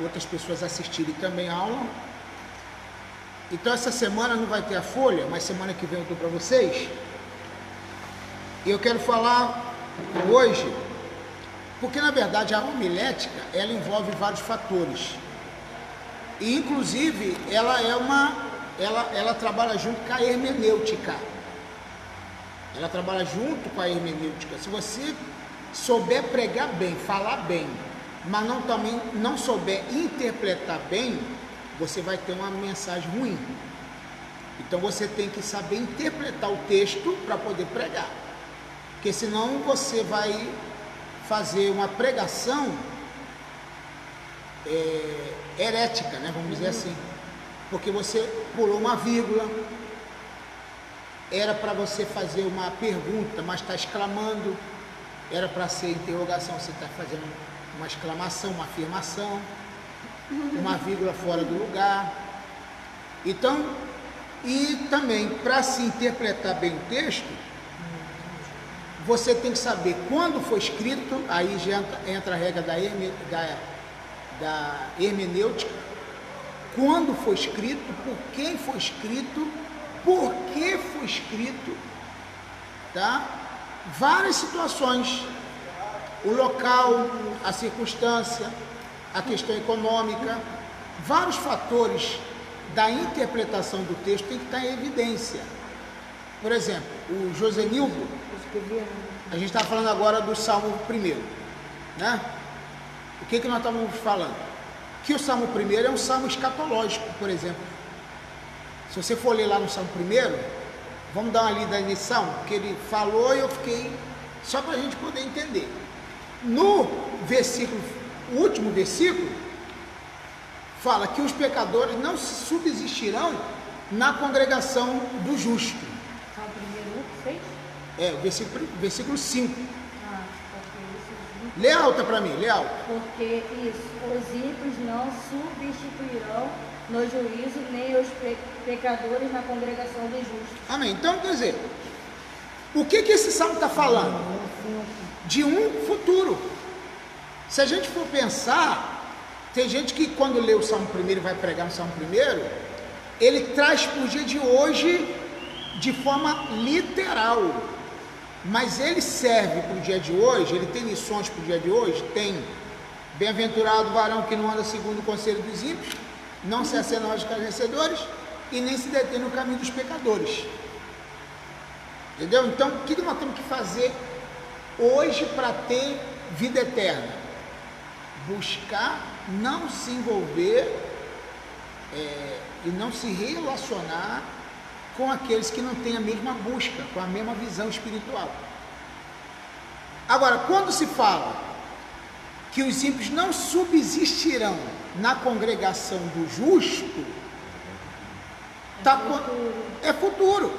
outras pessoas assistirem também a aula. Então essa semana não vai ter a folha, mas semana que vem eu dou para vocês. E eu quero falar hoje, porque na verdade a homilética, ela envolve vários fatores. E inclusive ela trabalha junto com a hermenêutica. Ela trabalha junto com a hermenêutica. Se você souber pregar bem, falar bem, mas também não souber interpretar bem, você vai ter uma mensagem ruim. Então você tem que saber interpretar o texto para poder pregar, porque senão você vai fazer uma pregação herética, né? Vamos dizer assim, porque você pulou uma vírgula, era para você fazer uma pergunta, mas está exclamando, era para ser interrogação, você está fazendo uma exclamação, uma afirmação, uma vírgula fora do lugar. Então, e também para se interpretar bem o texto, você tem que saber quando foi escrito. Aí já entra a regra da hermenêutica, quando foi escrito, por quem foi escrito, por que foi escrito, tá? Várias situações, o local, a circunstância, a questão econômica, vários fatores da interpretação do texto tem que estar em evidência. Por exemplo, o Josenildo, a gente está falando agora do Salmo 1, né? O que nós estamos falando? Que o Salmo 1 é um salmo escatológico, por exemplo. Se você for ler lá no Salmo 1, vamos dar uma lida nesse salmo, porque ele falou e eu fiquei, só para a gente poder entender. No versículo, o último versículo, fala que os pecadores não subsistirão na congregação do justo. Salmo 1, 6? Versículo 5. Porque Lê alta para mim, lê alta. Porque os ímpios não substituirão no juízo, nem os pecadores na congregação dos justos. Amém. Então, quer dizer, o que esse salmo está falando? De um futuro. Se a gente for pensar, tem gente que quando lê o Salmo 1 vai pregar no Salmo 1, ele traz para o dia de hoje de forma literal, mas ele serve para o dia de hoje, ele tem lições para o dia de hoje, tem: bem-aventurado o varão que não anda segundo o conselho dos ímpios, não se assenta aos escarnecedores e nem se detém no caminho dos pecadores. Entendeu? Então, o que nós temos que fazer hoje para ter vida eterna? Buscar não se envolver e não se relacionar com aqueles que não têm a mesma busca, com a mesma visão espiritual. Agora, quando se fala que os ímpios não subsistirão na congregação do justo, é futuro.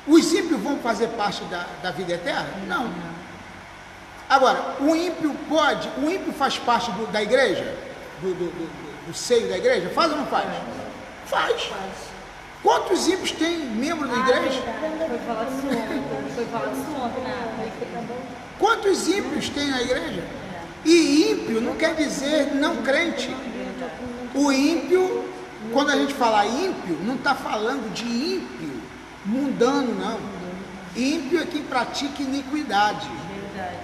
Os ímpios vão fazer parte da vida eterna? Não. Agora, o ímpio faz parte da igreja? Do seio da igreja? Faz ou não faz? Faz. Quantos ímpios tem membro da igreja? Foi falado isso ontem. Quantos ímpios tem na igreja? E ímpio não quer dizer não crente. O ímpio, quando a gente fala ímpio, não está falando de ímpio mundano, não. Ímpio é quem pratica iniquidade.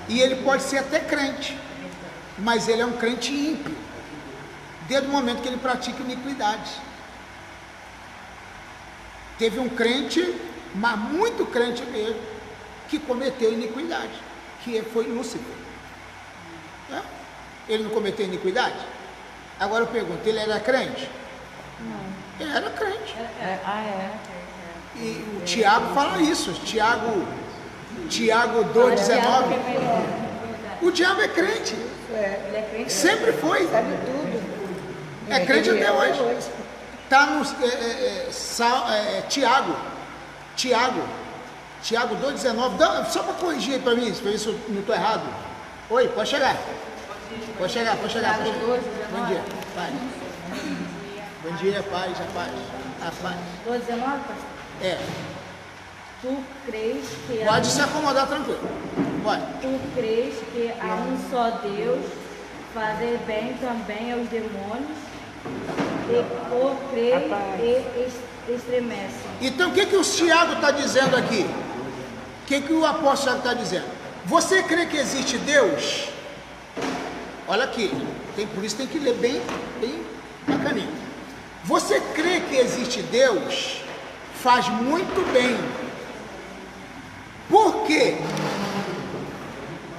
E ele pode ser até crente, mas ele é um crente ímpio, desde o momento que ele pratica iniquidade. Teve um crente, mas muito crente mesmo, que cometeu iniquidade, que foi Lúcifer. Ele não cometeu iniquidade? Agora eu pergunto, ele era crente? Não. Ele era crente. E o Tiago fala isso, Tiago 2,19. O diabo é crente. Ele é crente. Sempre foi. Sabe tudo. É crente até hoje. Está no Tiago 2,19. Só para corrigir para mim, para ver se eu não estou errado. Oi, pode chegar. Pode chegar. Bom dia, paz. Bom dia, paz, a paz. A paz. 2,19, pastor? É. Tu crês que Pode se acomodar tranquilo. Pode. Tu crês que há um só Deus, fazer bem também aos demônios, e por crer e estremece. Então o que o Tiago está dizendo aqui? O que o apóstolo está dizendo? Você crê que existe Deus? Olha aqui, por isso tem que ler bem bacaninho. Você crê que existe Deus? Faz muito bem. Por quê?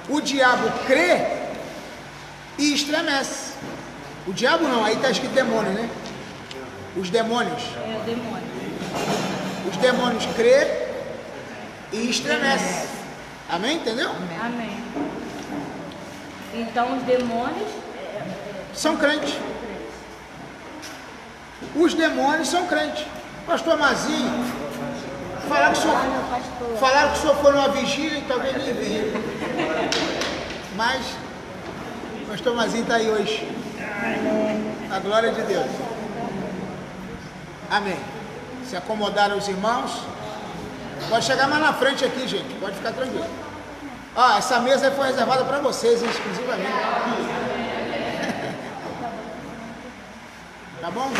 O diabo crê e estremece. O diabo não, aí está escrito demônio, né? Os demônios. É o demônio. Os demônios crê e estremece. Amém? Entendeu? Amém. Então os demônios são crentes. Os demônios são crentes. Pastor Mazinho, falaram que o senhor foi numa vigília e talvez nem veio. Mas o pastor Mazinho está aí hoje. A glória de Deus. Amém. Se acomodaram os irmãos. Pode chegar mais na frente aqui, gente. Pode ficar tranquilo. Ó, essa mesa foi reservada para vocês, exclusivamente. Tá bom?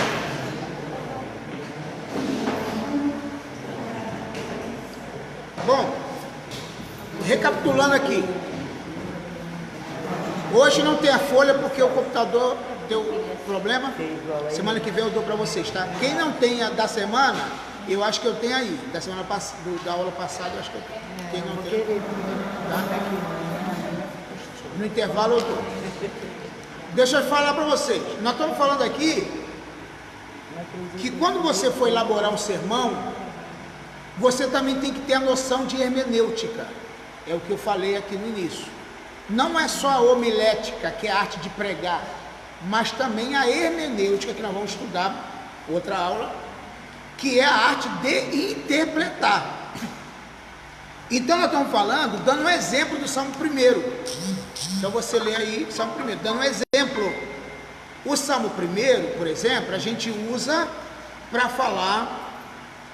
Bom, recapitulando aqui. Hoje não tem a folha porque o computador deu problema. Semana que vem eu dou para vocês, tá? Quem não tem a da semana, eu acho que eu tenho aí. Da semana passada, da aula passada, eu acho que eu tenho. Quem não tem, tá? No intervalo eu dou. Deixa eu falar para vocês. Nós estamos falando aqui que quando você for elaborar um sermão, você também tem que ter a noção de hermenêutica. É o que eu falei aqui no início. Não é só a homilética, que é a arte de pregar, mas também a hermenêutica, que nós vamos estudar outra aula, que é a arte de interpretar. Então nós estamos falando, dando um exemplo do Salmo 1. Então você lê aí, Salmo 1, dando um exemplo. O Salmo 1, por exemplo, a gente usa para falar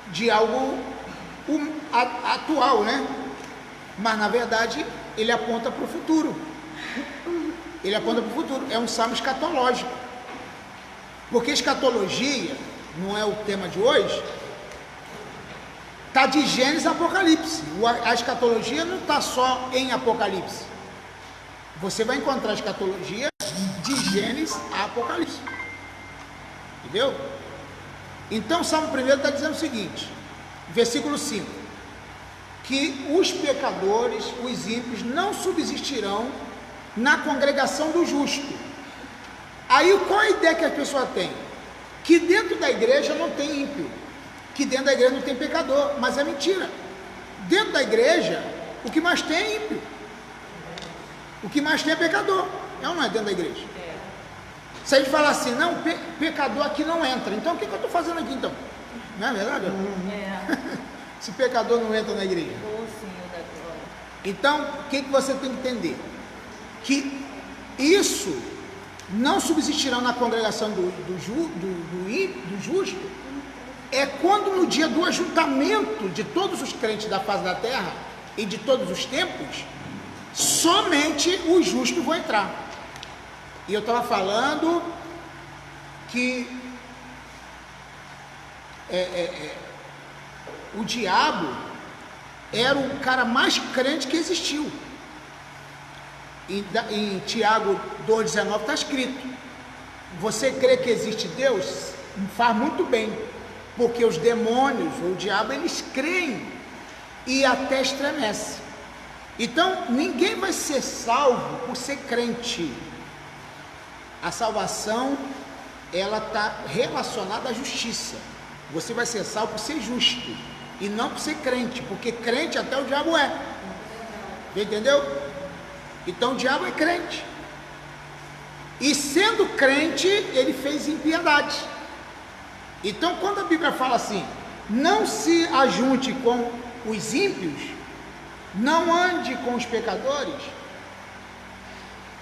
de algo atual, né? Mas na verdade ele aponta para o futuro. Ele aponta para o futuro. É um salmo escatológico. Porque escatologia, não é o tema de hoje, está de Gênesis a Apocalipse. A escatologia não está só em Apocalipse. Você vai encontrar a escatologia de Gênesis a Apocalipse. Entendeu? Então o Salmo 1 está dizendo o seguinte, versículo 5, que os pecadores, os ímpios, não subsistirão na congregação do justo. Aí qual a ideia que a pessoa tem? Que dentro da igreja não tem ímpio, que dentro da igreja não tem pecador, mas é mentira. Dentro da igreja, o que mais tem é ímpio. O que mais tem é pecador. É ou não é dentro da igreja? Se a gente falar assim, não, pecador aqui não entra, então o que eu estou fazendo aqui então? Não é verdade? Se pecador não entra na igreja. Então, o que você tem que entender? Que isso não subsistirá na congregação do justo, é quando no dia do ajuntamento de todos os crentes da face da terra e de todos os tempos, somente os justos vão entrar. E eu estava falando que o diabo era o cara mais crente que existiu. Em Tiago 2,19 está escrito: você crê que existe Deus? Faz muito bem, porque os demônios, ou o diabo, eles creem e até estremecem. Então ninguém vai ser salvo por ser crente. A salvação, ela está relacionada à justiça. Você vai ser salvo por ser justo e não por ser crente, porque crente até o diabo é. Entendeu? Então o diabo é crente. E sendo crente, ele fez impiedade. Então quando a Bíblia fala assim, não se ajunte com os ímpios, não ande com os pecadores,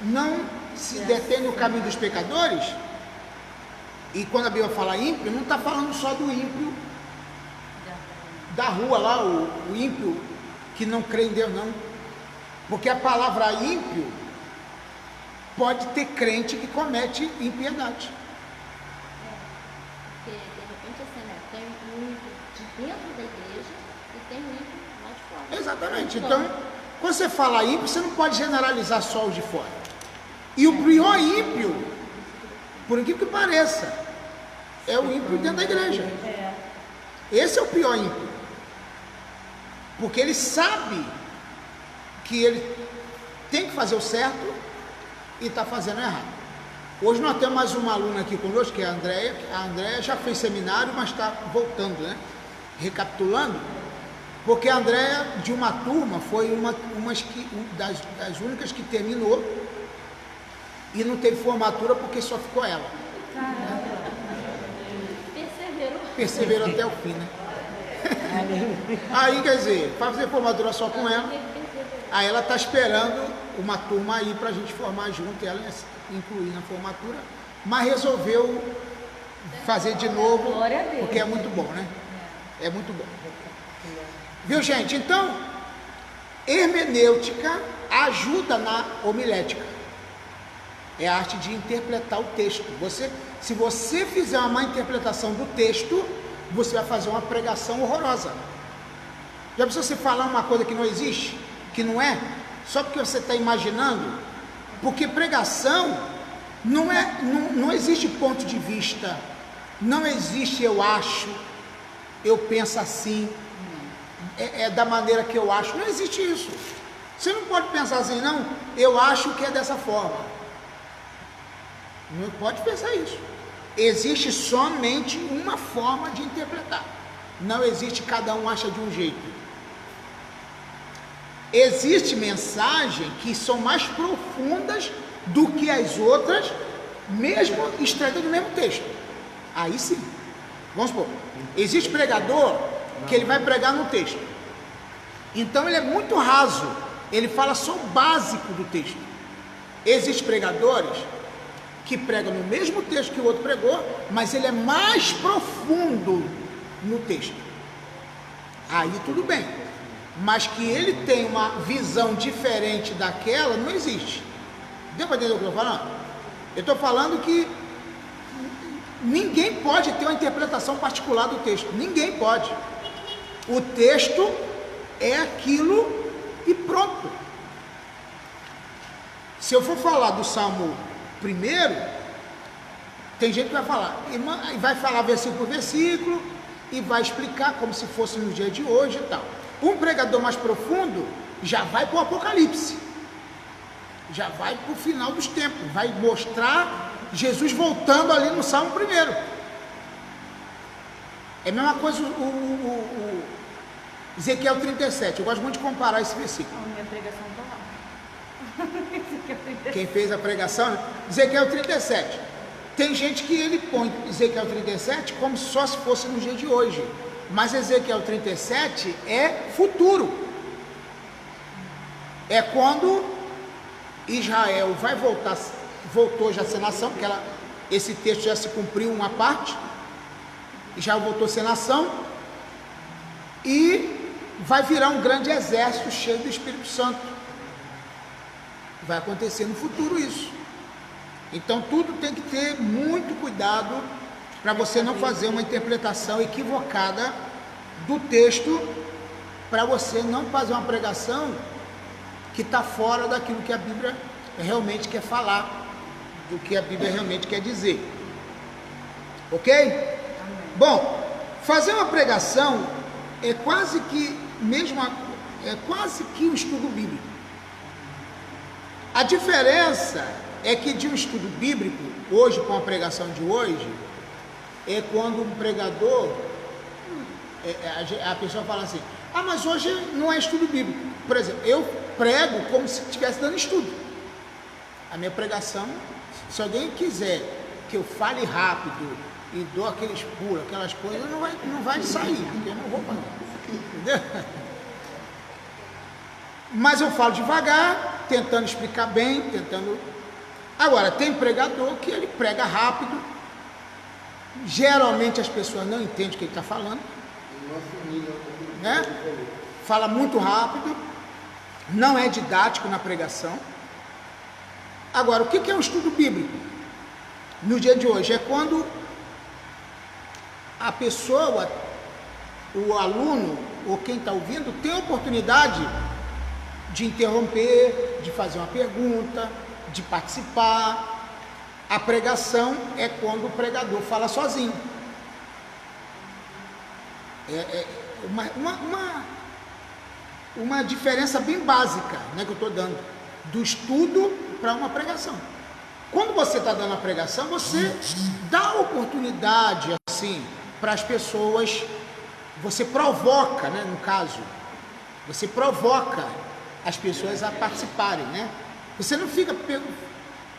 não se detém no caminho dos pecadores. E quando a Bíblia fala ímpio, não está falando só do ímpio da rua lá, o ímpio que não crê em Deus, não. Porque a palavra ímpio pode ter crente que comete impiedade. Porque, de repente, assim, né, tem um ímpio de dentro da igreja e tem um ímpio lá de fora. Exatamente. Então, quando você fala ímpio, você não pode generalizar só os de fora. E o pior ímpio, por incrível que pareça, é o ímpio dentro da igreja. Esse é o pior ímpio. Porque ele sabe que ele tem que fazer o certo e está fazendo errado. Hoje nós temos mais uma aluna aqui conosco, que é a Andréia. A Andréia já fez seminário, mas está voltando, né? Recapitulando, porque a Andréia, de uma turma, foi uma das únicas que terminou e não teve formatura porque só ficou ela. Perseverou até o fim, né? Aí, quer dizer, para fazer formatura só com ela, aí ela está esperando uma turma aí para a gente formar junto, ela incluir na formatura, mas resolveu fazer de novo, porque é muito bom, né? É muito bom. Viu, gente? Então, hermenêutica ajuda na homilética. É a arte de interpretar o texto. Se você fizer uma má interpretação do texto, você vai fazer uma pregação horrorosa. Já precisa você falar uma coisa que não existe, que não é, só porque você está imaginando? Porque pregação não existe ponto de vista, não existe eu acho, eu penso assim, é da maneira que eu acho, não existe isso. Você não pode pensar assim, não, eu acho que é dessa forma. Não pode pensar isso. Existe somente uma forma de interpretar. Não existe cada um acha de um jeito. Existe mensagem que são mais profundas do que as outras, mesmo extraídas do mesmo texto. Aí sim. Vamos supor, existe pregador que ele vai pregar no texto. Então ele é muito raso. Ele fala só o básico do texto. Existem pregadores que pregam no mesmo texto que o outro pregou, mas ele é mais profundo no texto. Aí tudo bem. Mas que ele tem uma visão diferente daquela, não existe. Deu para entender o que eu estou falando? Eu estou falando que ninguém pode ter uma interpretação particular do texto. Ninguém pode. O texto é aquilo e pronto. Se eu for falar do Salmo 1, tem gente que vai falar, e vai falar versículo por versículo, e vai explicar como se fosse no dia de hoje e tal. Um pregador mais profundo já vai para o Apocalipse, já vai para o final dos tempos, vai mostrar Jesus voltando ali no Salmo 1. É a mesma coisa o Ezequiel 37, eu gosto muito de comparar esse versículo. A minha pregação está lá. Quem fez a pregação, né? Ezequiel 37. Tem gente que ele põe Ezequiel 37 como só se fosse no dia de hoje. Mas Ezequiel 37 é futuro. É quando Israel vai voltou já a ser nação, porque esse texto já se cumpriu uma parte, já voltou a ser nação, e vai virar um grande exército cheio do Espírito Santo. Vai acontecer no futuro isso. Então tudo tem que ter muito cuidado para você não fazer uma interpretação equivocada do texto, para você não fazer uma pregação que está fora daquilo que a Bíblia realmente quer falar, do que a Bíblia realmente quer dizer. Ok? Bom, fazer uma pregação é quase que um estudo bíblico. A diferença é que de um estudo bíblico, hoje, com a pregação de hoje, é quando um pregador, a pessoa fala assim, mas hoje não é estudo bíblico. Por exemplo, eu prego como se estivesse dando estudo. A minha pregação, se alguém quiser que eu fale rápido e dou aqueles pulos, aquelas coisas, não vai sair, porque eu não vou fazer. Entendeu? Mas eu falo devagar, tentando explicar bem, Agora, tem pregador que ele prega rápido, geralmente as pessoas não entendem o que ele está falando, né? Fala muito rápido, não é didático na pregação, Agora, o que é um estudo bíblico? No dia de hoje, é quando a pessoa, o aluno, ou quem está ouvindo, tem a oportunidade de interromper, de fazer uma pergunta, de participar. A pregação é quando o pregador fala sozinho. É uma diferença bem básica, né, que eu estou dando, do estudo para uma pregação. Quando você está dando a pregação, você dá oportunidade assim para as pessoas, você provoca, né, no caso, você provoca as pessoas a participarem, né? Você não fica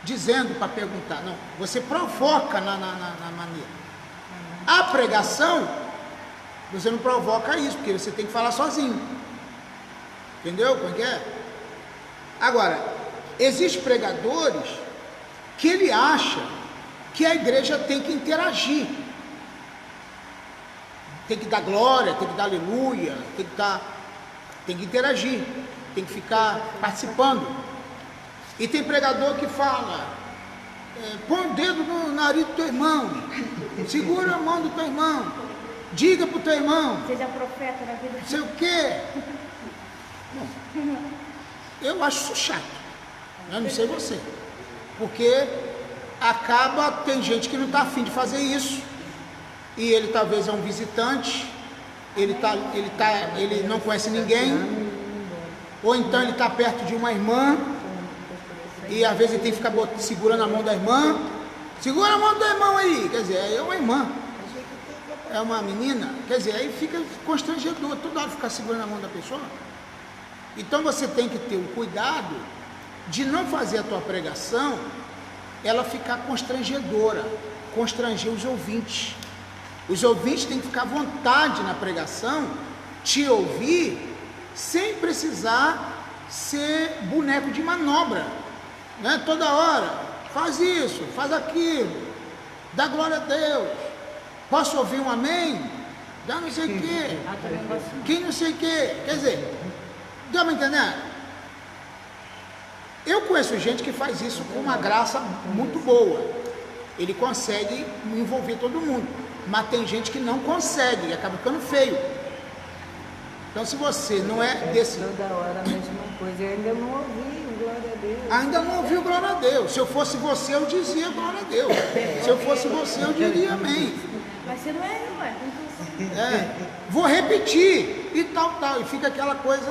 dizendo para perguntar, não, você provoca na maneira. A pregação, você não provoca isso, porque você tem que falar sozinho. Entendeu como é que é? Agora, existem pregadores que ele acha que a igreja tem que interagir, tem que dar glória, tem que dar aleluia, tem que interagir, tem que ficar participando. E tem pregador que fala, põe o dedo no nariz do teu irmão, segura a mão do teu irmão, diga para o teu irmão, seja profeta na vida. Não sei o quê. Bom, eu acho isso chato, eu não sei você, porque tem gente que não está afim de fazer isso, e ele talvez é um visitante, ele não conhece ninguém, ou então ele está perto de uma irmã, e às vezes ele tem que ficar segurando a mão da irmã, segura a mão do irmão aí, quer dizer, é uma irmã, é uma menina, quer dizer, aí fica constrangedor, toda hora ficar segurando a mão da pessoa. Então você tem que ter o cuidado de não fazer a tua pregação ela ficar constrangedora, constranger os ouvintes. Os ouvintes têm que ficar à vontade na pregação, te ouvir, sem precisar ser boneco de manobra, né? Toda hora, faz isso, faz aquilo, dá glória a Deus, posso ouvir um amém? Dá não sei o quê, quem não sei o quê, quer dizer, dá para entender? Eu conheço gente que faz isso com uma graça muito boa, ele consegue envolver todo mundo, mas tem gente que não consegue e acaba ficando feio. Então, se você não é desse... Toda hora a mesma coisa, eu ainda não ouvi, glória a Deus. Ainda não ouviu glória a Deus. Se eu fosse você, eu dizia glória a Deus. Se eu fosse você, eu diria amém. Mas você não é, não é? Vou repetir e tal, e fica aquela coisa...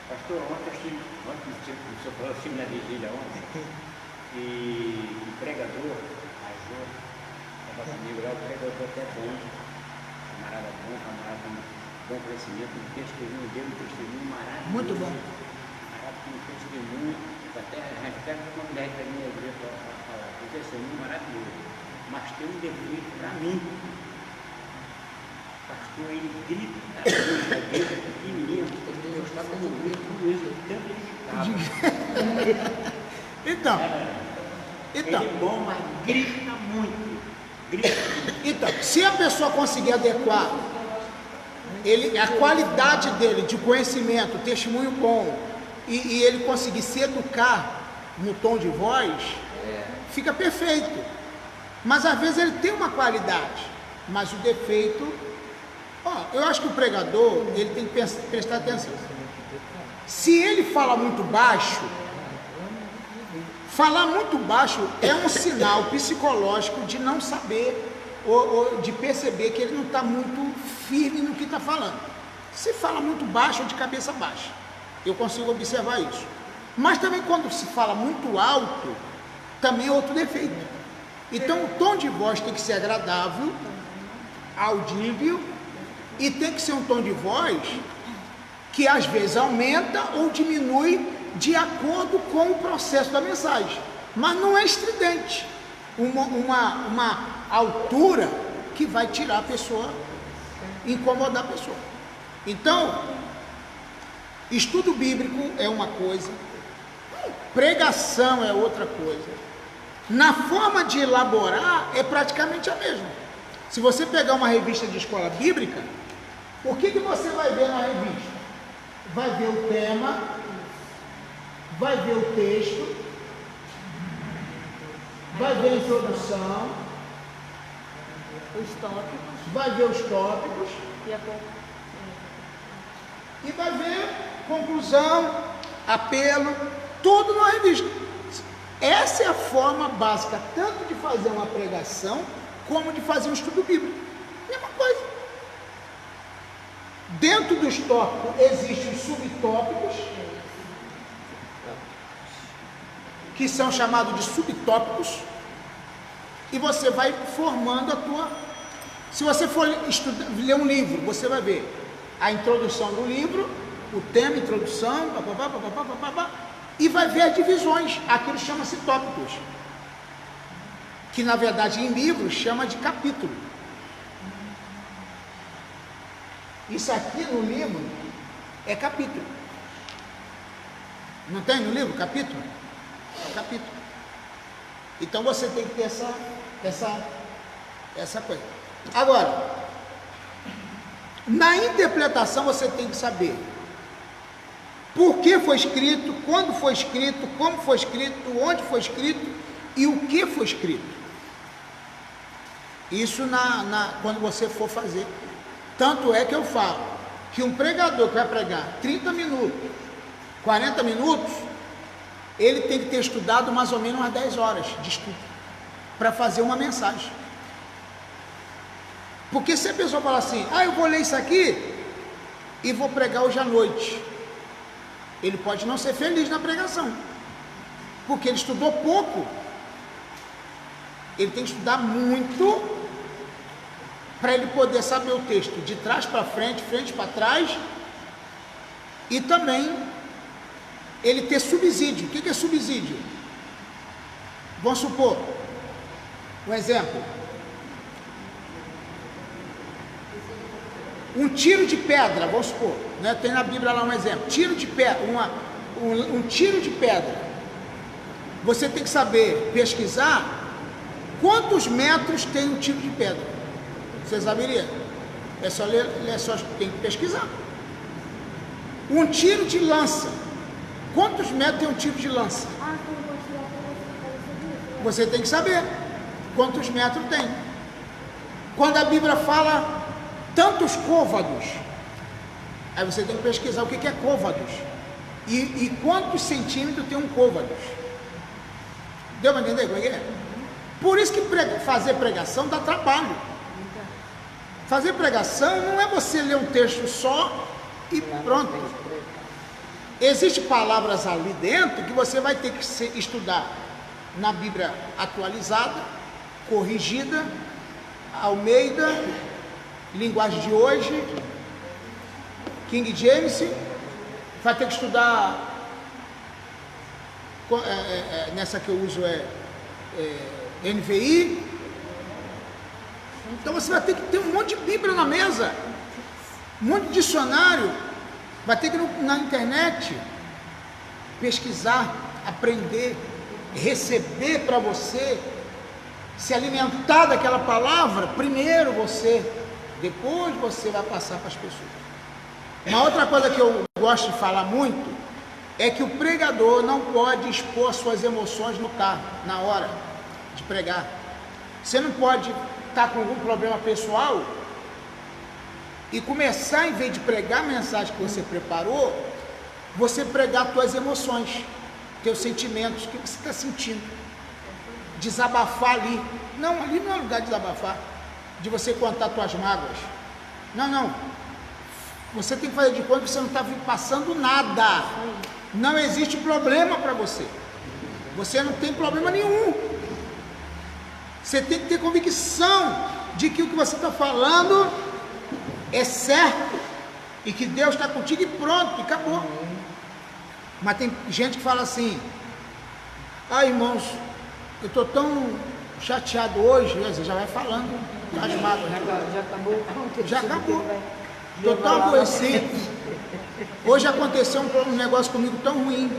Pastor, ontem o senhor falou assim na vigília ontem, e o pregador, estava comigo lá, o pregador até bom, camarada com bom conhecimento, um testemunho dele, um testemunho maravilhoso. Muito bom. Camarada com um testemunho, até uma mulher da minha igreja para falar, um testemunho maravilhoso, mas tem um defeito para mim. Pastor, ele grita a igreja pequenininho, eu estava ouvindo tudo isso, tanto ele gritava. Então, Ele é bom, mas grita muito. então, se a pessoa conseguir adequar a qualidade dele de conhecimento, testemunho bom, e ele conseguir se educar no tom de voz, fica perfeito. Mas às vezes ele tem uma qualidade, mas o defeito... eu acho que o pregador, ele tem que prestar atenção. Se ele fala muito baixo, falar muito baixo é um sinal psicológico de não saber ou de perceber que ele não está muito firme no que está falando. Se fala muito baixo ou de cabeça baixa, eu consigo observar isso. Mas também quando se fala muito alto, também é outro defeito. Então o tom de voz tem que ser agradável, audível, e tem que ser um tom de voz que às vezes aumenta ou diminui de acordo com o processo da mensagem, mas não é estridente, uma altura que vai tirar a pessoa, incomodar a pessoa. Então, estudo bíblico é uma coisa, pregação é outra coisa, na forma de elaborar é praticamente a mesma. Se você pegar uma revista de escola bíblica, o que você vai ver na revista? Vai ver o tema, vai ver o texto, vai ver a introdução, Os tópicos vai ver os tópicos e a e vai ver conclusão, apelo, tudo numa revista. Essa é a forma básica tanto de fazer uma pregação como de fazer um estudo bíblico. Mesma coisa. Dentro dos tópicos existem os subtópicos, que são chamados de subtópicos, e você vai formando a tua. Se você for ler um livro, você vai ver a introdução do livro, o tema, introdução, e vai ver as divisões. Aquilo chama-se tópicos, que na verdade em livro chama de capítulo. Isso aqui no livro é capítulo. Não tem no livro capítulo? É capítulo. Então você tem que ter essa coisa. Agora, na interpretação você tem que saber por que foi escrito, quando foi escrito, como foi escrito, onde foi escrito e o que foi escrito. Isso quando você for fazer. Tanto é que eu falo que um pregador que vai pregar 30 minutos, 40 minutos, ele tem que ter estudado mais ou menos umas 10 horas de estudo para fazer uma mensagem. Porque se a pessoa falar assim, eu vou ler isso aqui e vou pregar hoje à noite, ele pode não ser feliz na pregação, porque ele estudou pouco. Ele tem que estudar muito para ele poder saber o texto de trás para frente, frente para trás, e também ele ter subsídio. O que é subsídio? Vamos supor, um exemplo, um tiro de pedra, vamos supor, né? Tem na Bíblia lá um exemplo, tiro de pedra, um tiro de pedra. Você tem que saber pesquisar quantos metros tem um tiro de pedra. Você saberia? É só ler, tem que pesquisar. Um tiro de lança. Quantos metros tem um tiro de lança? Você tem que saber quantos metros tem. Quando a Bíblia fala tantos côvados, aí você tem que pesquisar o que é côvados e quantos centímetros tem um côvados. Deu para entender como é que é? Por isso que fazer pregação dá trabalho. Fazer pregação não é você ler um texto só e pronto. Existem palavras ali dentro que você vai ter que estudar na Bíblia atualizada, corrigida, Almeida, linguagem de hoje, King James. Vai ter que estudar, nessa que eu uso NVI. Então você vai ter que ter um monte de Bíblia na mesa, um monte de dicionário, vai ter que ir na internet pesquisar, aprender, receber para você, se alimentar daquela palavra, primeiro você, depois você vai passar para as pessoas. Uma outra coisa que eu gosto de falar muito é que o pregador não pode expor suas emoções no carro, na hora de pregar. Você não pode estar com algum problema pessoal e começar, em vez de pregar a mensagem que você preparou, você pregar suas emoções, teus sentimentos, o que você está sentindo, desabafar ali. Não, ali não é lugar de desabafar, de você contar suas mágoas. Não, você tem que fazer de conta que você não está passando nada, não existe problema para você, você não tem problema nenhum. Você tem que ter convicção de que o que você está falando é certo e que Deus está contigo e pronto, e acabou. Mas tem gente que fala assim, irmãos, eu estou tão chateado hoje, você já vai falando, as mágoas. Já acabou. Já acabou. Estou tão aborrecido. Hoje aconteceu um negócio comigo tão ruim.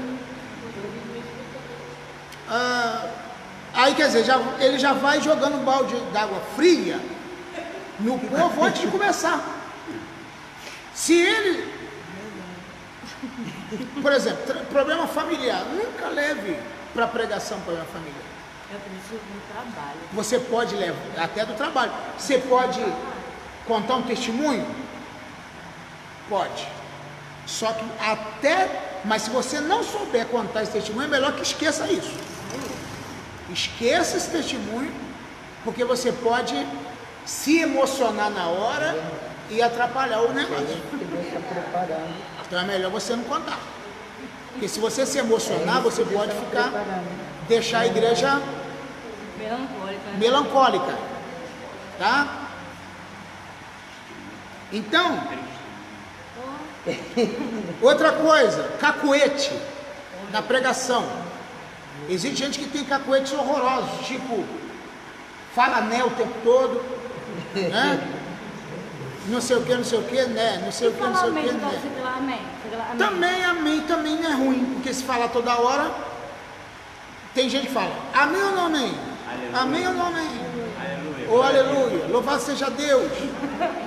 Aí quer dizer, ele já vai jogando um balde d'água fria no povo antes de começar. Se ele Por exemplo, problema familiar. Nunca leve para pregação problema familiar. Eu preciso do trabalho. Você pode levar, até do trabalho. Você pode contar um testemunho? Pode. Só que mas se você não souber contar esse testemunho, é melhor que esqueça isso. Esqueça esse testemunho, porque você pode se emocionar na hora e atrapalhar o negócio. Então é melhor você não contar. Porque se você se emocionar, você pode deixar a igreja melancólica, tá? Então, outra coisa, cacuete na pregação. Existe gente que tem cacuetes horrorosos, tipo, fala né o tempo todo, né? Não sei o que, né? Não sei o que, não sei o que, né? Também amém, também não é ruim, porque se falar toda hora, tem gente que fala, amém ou não amém? Aleluia. Amém ou não amém? Aleluia. Ou aleluia, louvado seja Deus,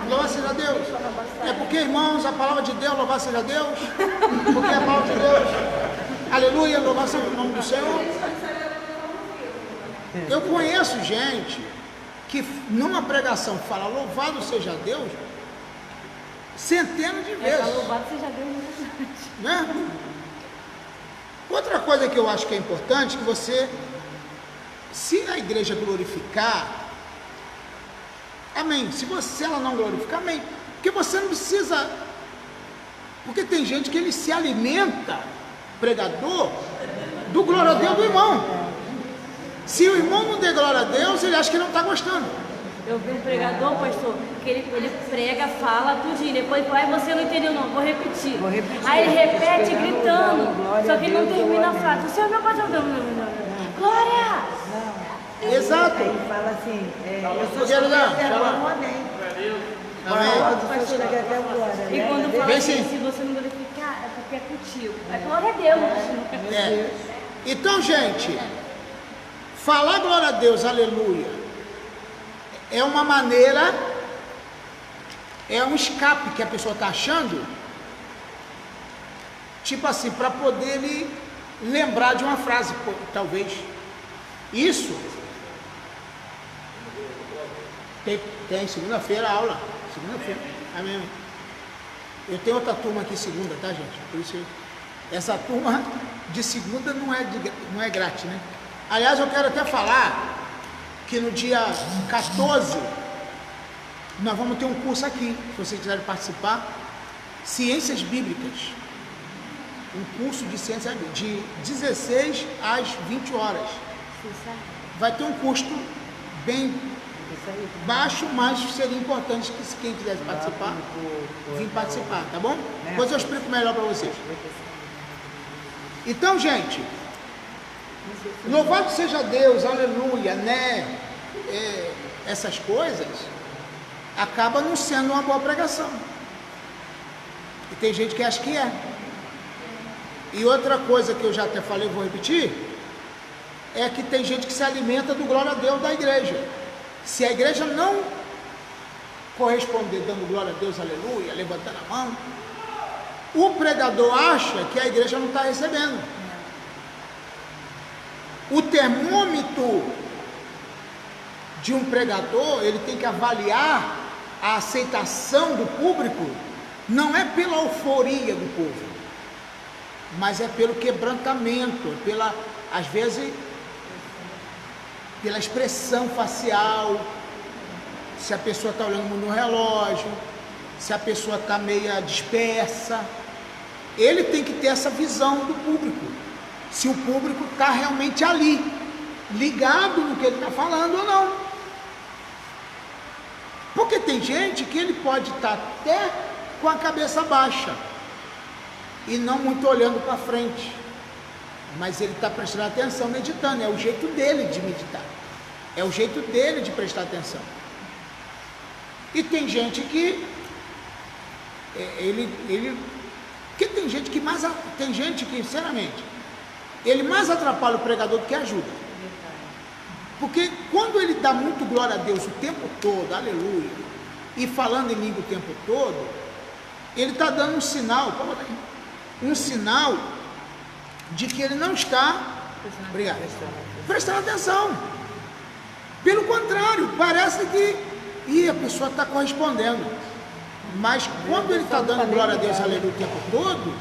louvado seja Deus. É porque, irmãos, a palavra de Deus, louvado seja Deus, porque a palavra de Deus, aleluia, louvado seja o nome do Senhor. Eu conheço gente que numa pregação fala louvado seja Deus centenas de vezes. Louvado seja Deus, né? Outra coisa que eu acho que é importante, que você, se a igreja glorificar, amém. Se ela não glorificar, amém. Porque você não precisa, porque tem gente que ele se alimenta, pregador, do glória a Deus do irmão. Se o irmão não der glória a Deus, ele acha que não está gostando. Eu vi um pregador, pastor, que ele prega, fala tudinho, depois vai, você não entendeu não, vou repetir. Aí ele repete gritando, só que não termina a frase. O Senhor meu pastor, glória! Não. Exato. Ele fala assim, eu sou amém. E quando fala assim, se você não glorificar, é porque é contigo. É glória a Deus. É. Então, gente, falar glória a Deus, aleluia, é uma maneira, é um escape que a pessoa está achando, tipo assim, para poder ele lembrar de uma frase, talvez. Isso tem segunda-feira aula, segunda-feira, amém. Eu tenho outra turma aqui segunda, tá, gente? Por isso, essa turma de segunda não é grátis, né? Aliás, eu quero até falar que no dia 14 nós vamos ter um curso aqui, se vocês quiserem participar, Ciências Bíblicas, um curso de ciências de 16 às 20 horas. Vai ter um custo bem baixo, mas seria importante que, se quem quisesse participar, vir participar, tá bom? Depois eu explico melhor para vocês. Então, gente, louvado seja Deus, aleluia, né? Essas coisas acaba não sendo uma boa pregação. E tem gente que acha que é. E outra coisa que eu já até falei, vou repetir, é que tem gente que se alimenta do glória a Deus da igreja. Se a igreja não corresponder dando glória a Deus, aleluia, levantando a mão, o pregador acha que a igreja não está recebendo. O termômetro de um pregador, ele tem que avaliar a aceitação do público, não é pela euforia do povo, mas é pelo quebrantamento, às vezes, pela expressão facial, se a pessoa está olhando no relógio, se a pessoa está meia dispersa. Ele tem que ter essa visão do público, se o público está realmente ali, ligado no que ele está falando ou não. Porque tem gente que ele pode estar até com a cabeça baixa e não muito olhando para frente, mas ele está prestando atenção, meditando. É o jeito dele de meditar, é o jeito dele de prestar atenção. E tem gente que porque tem gente que, sinceramente, ele mais atrapalha o pregador do que ajuda. Porque quando ele dá muito glória a Deus o tempo todo, aleluia, e falando em língua o tempo todo, ele está dando um sinal, um sinal de que ele não está, obrigado, prestando atenção. Pelo contrário, parece que a pessoa está correspondendo. Mas quando ele está dando glória a Deus, aleluia, o tempo todo,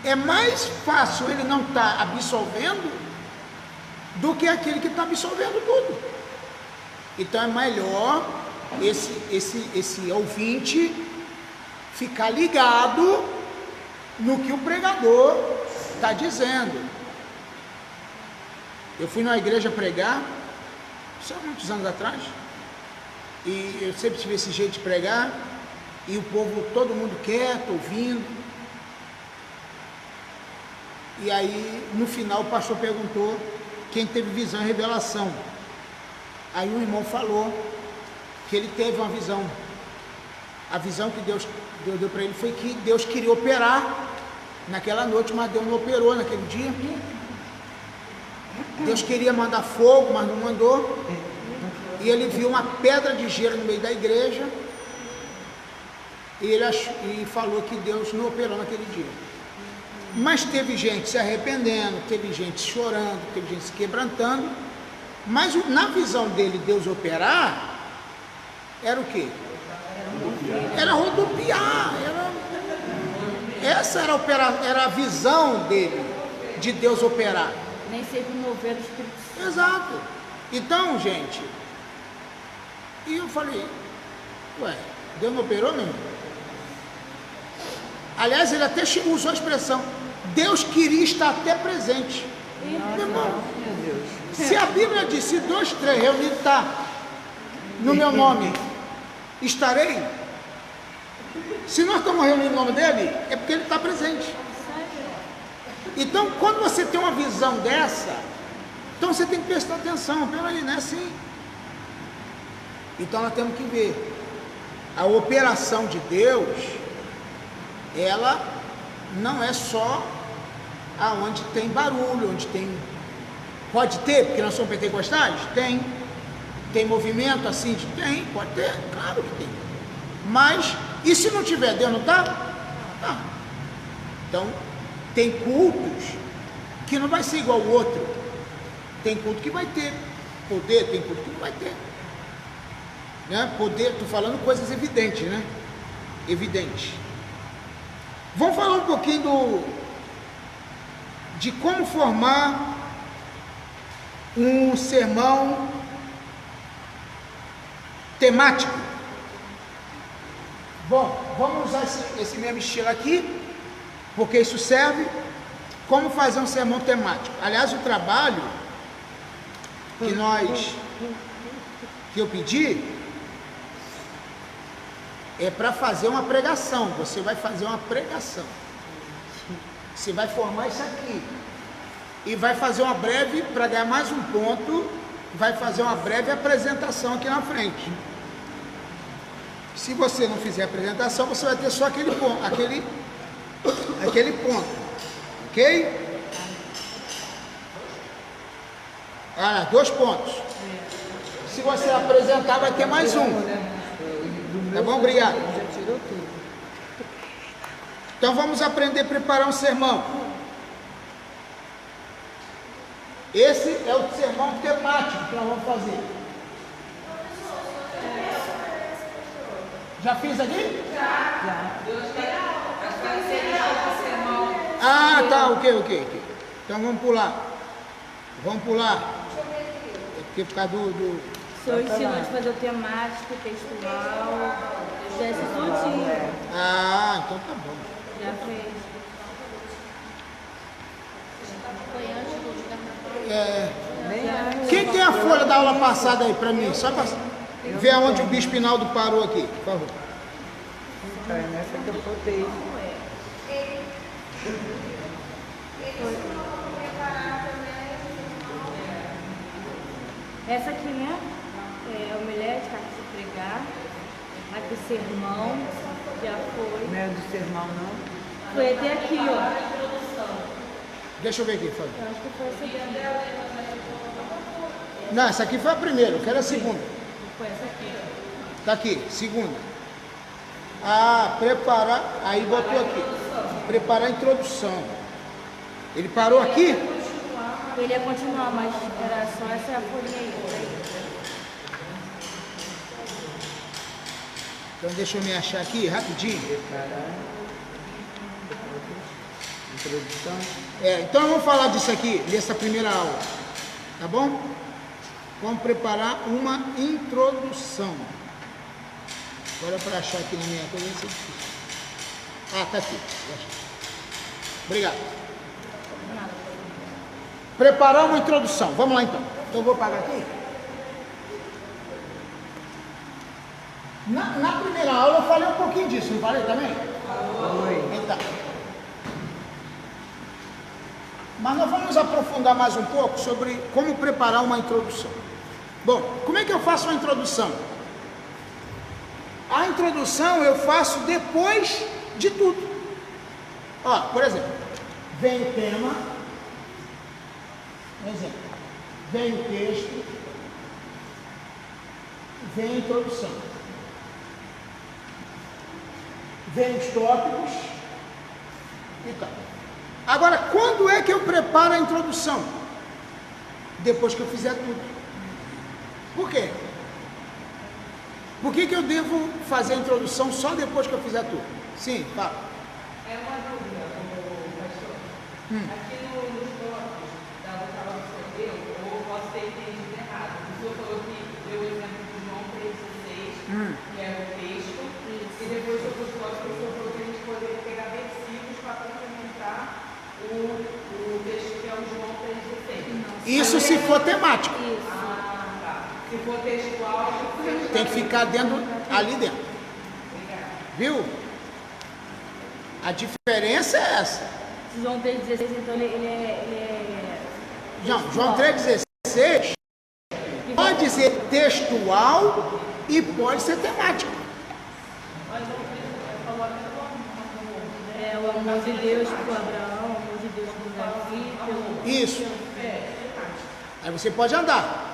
é mais fácil ele não estar absolvendo do que aquele que está absolvendo tudo. Então é melhor esse ouvinte ficar ligado no que o pregador está dizendo. Eu fui numa igreja pregar, isso há muitos anos atrás, e eu sempre tive esse jeito de pregar, e o povo, todo mundo quieto, ouvindo. E aí, no final, o pastor perguntou quem teve visão e revelação. Aí um irmão falou que ele teve uma visão. A visão que Deus deu para ele foi que Deus queria operar naquela noite, mas Deus não operou naquele dia. Deus queria mandar fogo, mas não mandou. E ele viu uma pedra de gelo no meio da igreja. E falou que Deus não operou naquele dia. Mas teve gente se arrependendo, teve gente chorando, teve gente se quebrantando. Mas na visão dele, Deus operar, era o quê? Era rodopiar. Essa era a visão dele, de Deus operar. Nem sempre mover o Espírito Santo. Exato. Então, gente, e eu falei, ué, Deus não operou, meu irmão? Aliás, ele até usou a expressão, Deus queria estar até presente. Meu irmão, se a Bíblia diz, se 2, 3 reunidos tá no meu nome, estarei. Se nós estamos reunindo o nome dele, é porque ele está presente. Então, quando você tem uma visão dessa, então você tem que prestar atenção. Peraí, não é assim. Então nós temos que ver. A operação de Deus, ela não é só aonde tem barulho, onde tem... Pode ter, porque nós somos pentecostais? Tem. Tem movimento assim? Tem, pode ter, claro que tem. Mas, e se não tiver, Deus não está? Tá. Então, tem cultos que não vai ser igual ao outro. Tem culto que vai ter poder, tem culto que não vai ter. Né? Poder, estou falando coisas evidentes, né? Evidente. Vamos falar um pouquinho de como formar um sermão temático. Bom, vamos usar esse mesmo estilo aqui, porque isso serve. Como fazer um sermão temático? Aliás, o trabalho que eu pedi é para fazer uma pregação. Você vai fazer uma pregação. Você vai formar isso aqui. E vai fazer uma breve, para ganhar mais um ponto, vai fazer uma breve apresentação aqui na frente. Se você não fizer a apresentação, você vai ter só aquele ponto, aquele ponto, ok? Ah, 2 pontos. Se você apresentar, vai ter mais um. Tá bom? Obrigado. Então vamos aprender a preparar um sermão. Esse é o sermão temático que nós vamos fazer. Já fiz aqui? Já. Ah, tá, ok. Então vamos pular. É porque por causa do... O senhor ensinou de fazer o temático, textual, já esse tudinho. Ah, então tá bom. Já fez. Foi antes do Quem tem a folha da aula passada aí pra mim? Só pra ver aonde o Bispo Pinaldo parou aqui, por favor. Então, é nessa que eu botei. Essa aqui, né? É omelete, carne de pregar. Aqui sermão, já foi. Não é do sermão, não? Foi até aqui, ó. Deixa eu ver aqui, Fábio. Eu acho que foi essa aqui. Não, essa aqui foi a primeira, eu quero a segunda. Foi essa aqui. Tá aqui, segunda. Ah, preparar, aí botou aqui. preparar a introdução. Ele parou aqui? Ele ia continuar, mas era só essa folhinha aí. Então deixa eu me achar aqui rapidinho. Introdução. Então vamos falar disso aqui, dessa primeira aula. Tá bom? Vamos preparar uma introdução. Agora para achar aqui na minha coisa vai ser difícil. Ah, tá aqui. Obrigado. Preparar uma introdução. Vamos lá então. Então eu vou parar aqui. Na primeira aula eu falei um pouquinho disso, não falei também? Foi. Então. Mas nós vamos aprofundar mais um pouco sobre como preparar uma introdução. Bom, como é que eu faço uma introdução? A introdução eu faço depois de tudo. Ó, por exemplo, vem o tema, por exemplo, vem o texto, vem a introdução, vem os tópicos e tal. Agora, quando é que eu preparo a introdução? Depois que eu fizer tudo. Por quê? Por que eu devo fazer a introdução só depois que eu fizer tudo? Sim, fala. É uma dúvida, pastor. Aqui nos tópicos da palavra que você deu, eu posso ter entendido errado. O senhor falou que deu o exemplo de João 3,16, que era o texto, e depois outros tópicos, o senhor falou que a gente poderia pegar versículos para complementar o texto que é o João 3,16. Isso se for temático. Se for textual, Tem que ficar ali dentro. Viu? A diferença é essa. João 3,16, então ele é... Não, João 3,16 pode ser textual e pode ser temático. É o amor de Deus por Abraão, o amor de Deus por Davi. Isso. Aí você pode andar.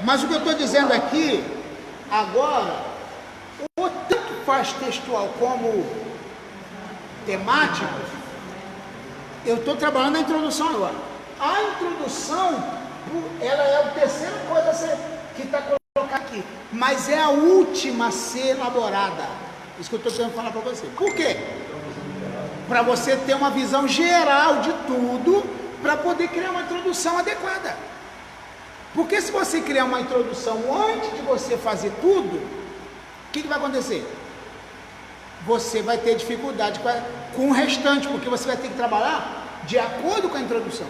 Mas o que eu estou dizendo aqui, agora, o tanto faz textual como temático, eu estou trabalhando na introdução agora. A introdução, ela é a terceira coisa que está colocada aqui, mas é a última a ser elaborada. Isso que eu estou tentando falar para você. Por quê? Para você ter uma visão geral de tudo, para poder criar uma introdução adequada. Porque se você criar uma introdução antes de você fazer tudo, o que vai acontecer? Você vai ter dificuldade com o restante, porque você vai ter que trabalhar de acordo com a introdução.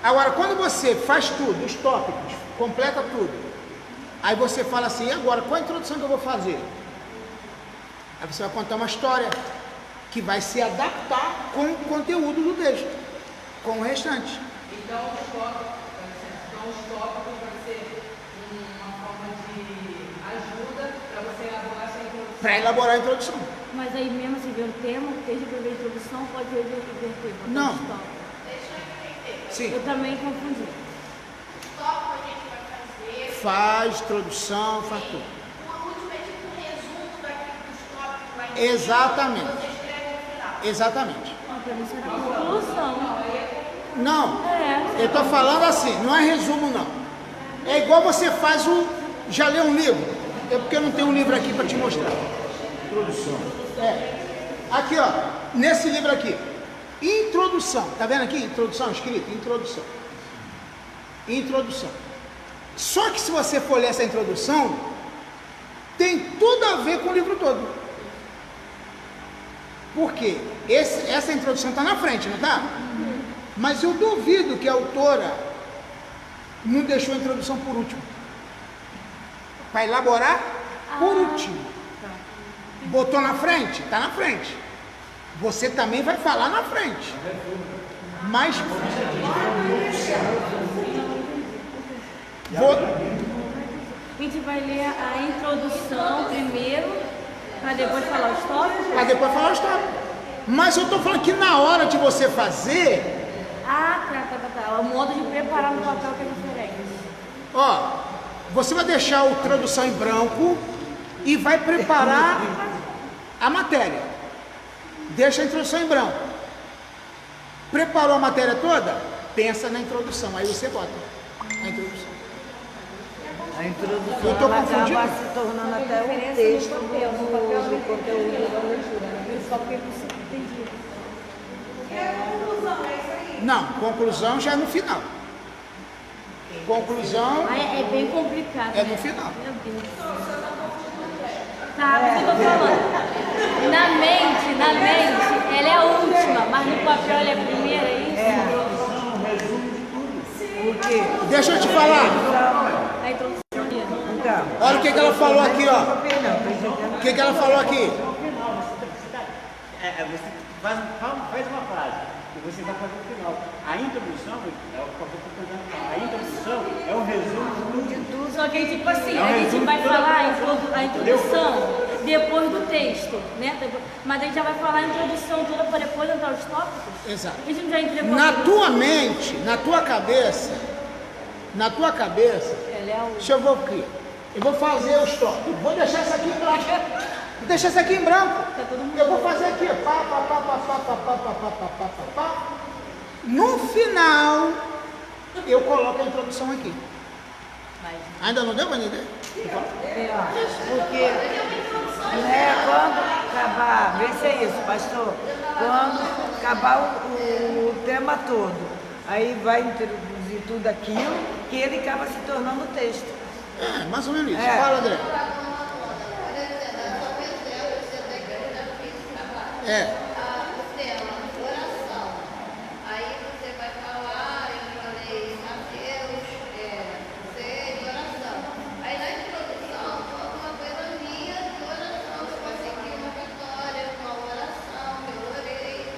Agora, quando você faz tudo, os tópicos, completa tudo, aí você fala assim, e agora, qual a introdução que eu vou fazer? Aí você vai contar uma história que vai se adaptar com o conteúdo do texto, com o restante. Então, os tópicos vai ser uma forma de ajuda para você elaborar essa introdução. Para elaborar a introdução. Mas aí mesmo se ver o tema, o texto para ver a introdução, pode reverter. Não. Deixa eu entender. Sim. Eu também confundi. O tópico a gente vai fazer. Faz introdução, faz tudo. O último é tipo um resumo daquilo dos tópicos lá em Exatamente. Você escreve no final. Exatamente. Para mim será uma conclusão. Não, eu estou falando assim, não é resumo não. É igual você faz já leu um livro? É porque eu não tenho um livro aqui para te mostrar. Introdução. Aqui ó, nesse livro aqui. Introdução, tá vendo aqui? Introdução escrito, introdução. Introdução. Só que se você for ler essa introdução, tem tudo a ver com o livro todo. Por quê? Essa introdução está na frente, não está? Mas eu duvido que a autora não deixou a introdução por último. Para elaborar por último. Botou na frente? Está na frente. Você também vai falar na frente. Mas... A gente vai ler a introdução primeiro, para depois falar os tópicos. Para depois falar os tópicos. Mas eu estou falando que na hora de você fazer... tá. O modo de preparar no papel que é diferente. Ó, você vai deixar a introdução em branco e vai preparar a matéria. Deixa a introdução em branco. Preparou a matéria toda? Pensa na introdução. Aí você bota a introdução. A introdução Eu tô ela confundindo? acaba se tornando até um texto do conteúdo da leitura. Só porque você entendi. Não, conclusão já é no final. Conclusão É bem complicado. é né? no final. Meu Deus. Tá, mas eu tô falando. Na mente, ela é a última, mas no papel ela é a primeira, é isso? Porque Deixa eu te falar. A introdução. então, Olha o que ela falou aqui, ó. não, tô entendendo. O que ela falou aqui? Você faz uma frase e você vai fazer o final. A introdução, a introdução é um resumo de tudo. Só que tipo assim, a gente vai falar a introdução depois do texto, né? Mas a gente já vai falar a introdução toda para depois entrar os tópicos. Exato. A gente já entregou. Na tua mente, na tua cabeça, Ela é a última. deixa eu ver aqui. Eu vou fazer os tópicos. Vou deixar isso aqui em branco. Vou deixar isso aqui em branco. Eu vou fazer aqui. Pá. No final, eu coloco a introdução aqui. Ainda não deu para entender? Porque quando acabar, vê se é isso, pastor, quando acabar o tema todo, aí vai introduzir tudo aquilo que ele acaba se tornando o texto. É, mais ou menos isso. É. Fala, André. É.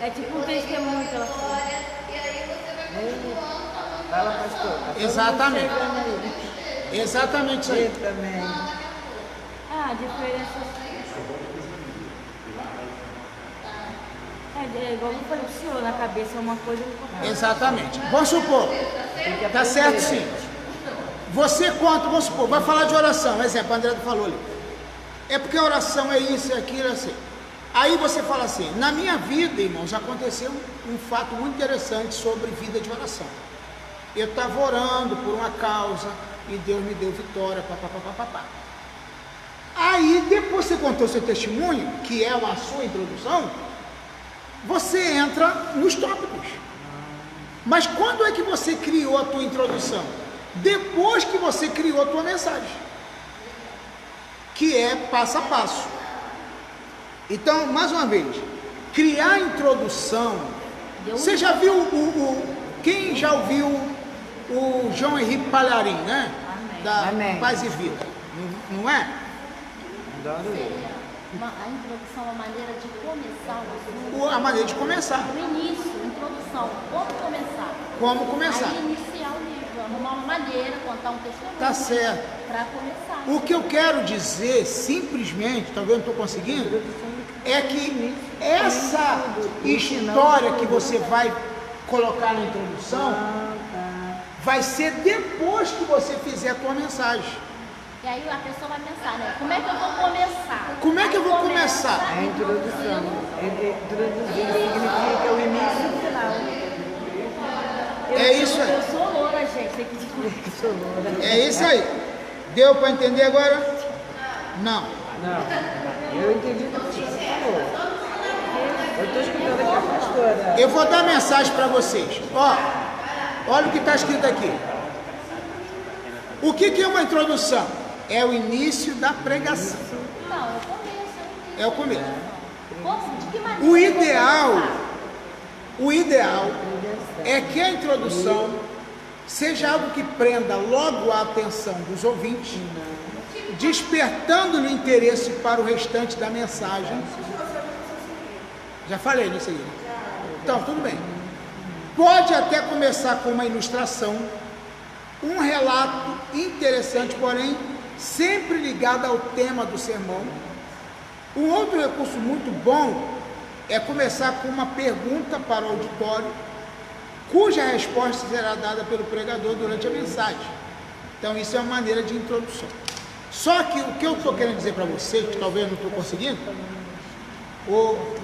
É tipo um testemunho que ela fala. Fala, pastor. Tá todo mundo Exatamente. chegando aí. Exatamente isso aí. Ele também. Ah, a diferença. É igual eu falei pro senhor, na cabeça é uma coisa e no papel. Exatamente. Vamos supor. Tá certo, sim. Você conta, vamos supor, vai falar de oração. Exemplo, a André falou ali. É porque a oração é isso, é aquilo, é assim. Aí você fala assim, na minha vida, irmãos, aconteceu um fato muito interessante sobre vida de oração. Eu estava orando por uma causa e Deus me deu vitória, papapá. Aí, depois você contou seu testemunho, que é a sua introdução, você entra nos tópicos. Mas quando é que você criou a tua introdução? Depois que você criou a tua mensagem, que é passo a passo. Então, mais uma vez, criar a introdução. Você já viu quem já ouviu o João Henrique Palharim, né? Da Amém. Paz e Vida, não é? Adoro ele. A introdução é uma maneira de começar o assunto. A maneira de começar. No início, introdução, como começar. Como começar? Aí iniciar o livro, arrumar uma maneira, contar um testemunho. Tá certo. Para começar. O que eu quero dizer, simplesmente, talvez não estou conseguindo, é que essa história que você vai colocar na introdução vai ser depois que você fizer a tua mensagem. E aí a pessoa vai pensar, né? Como é que eu vou começar? Como é que eu vou começar? É a introdução. Introduzir significa o início e o final. É isso aí. Eu sou loura, gente, tem que descobrir. É isso aí. Deu para entender agora? Não. Não, eu entendi o que você falou. Eu estou escutando aqui a pastora. Eu vou dar mensagem para vocês. Ó, olha o que está escrito aqui. O que é uma introdução? É o início da pregação. Não, é o começo. É o começo. De que maneira? O ideal é que a introdução seja algo que prenda logo a atenção dos ouvintes, despertando-lhe interesse para o restante da mensagem. Já falei nisso aí. Então, tudo bem. Pode até começar com uma ilustração, um relato interessante, porém, sempre ligado ao tema do sermão. Um outro recurso muito bom é começar com uma pergunta para o auditório, cuja resposta será dada pelo pregador durante a mensagem. Então, isso é uma maneira de introdução. Só que o que eu estou querendo dizer para vocês, que talvez não estou conseguindo, ou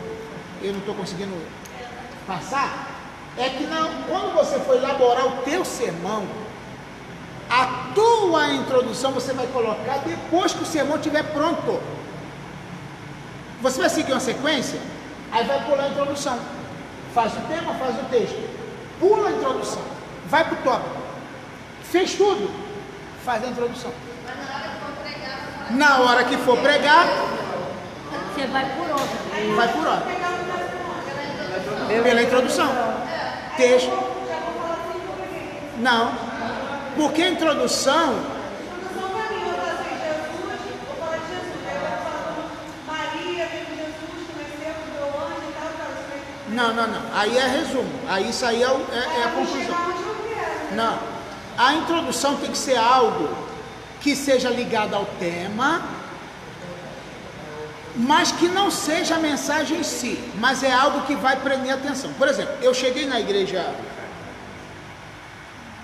eu não estou conseguindo passar, é que quando você for elaborar o teu sermão, a tua introdução você vai colocar depois que o sermão estiver pronto. Você vai seguir uma sequência, aí vai pular a introdução. Faz o tema, faz o texto. Pula a introdução. Vai para o tópico. Fez tudo. Faz a introdução. Na hora que for pregar, Você vai por outra. vai por ordem. Pela introdução. Texto. Não. Porque a introdução... Não. Aí é resumo. Aí isso aí é a conclusão. Não. A introdução tem que ser algo que seja ligado ao tema, mas que não seja a mensagem em si, mas é algo que vai prender a atenção. Por exemplo, eu cheguei na igreja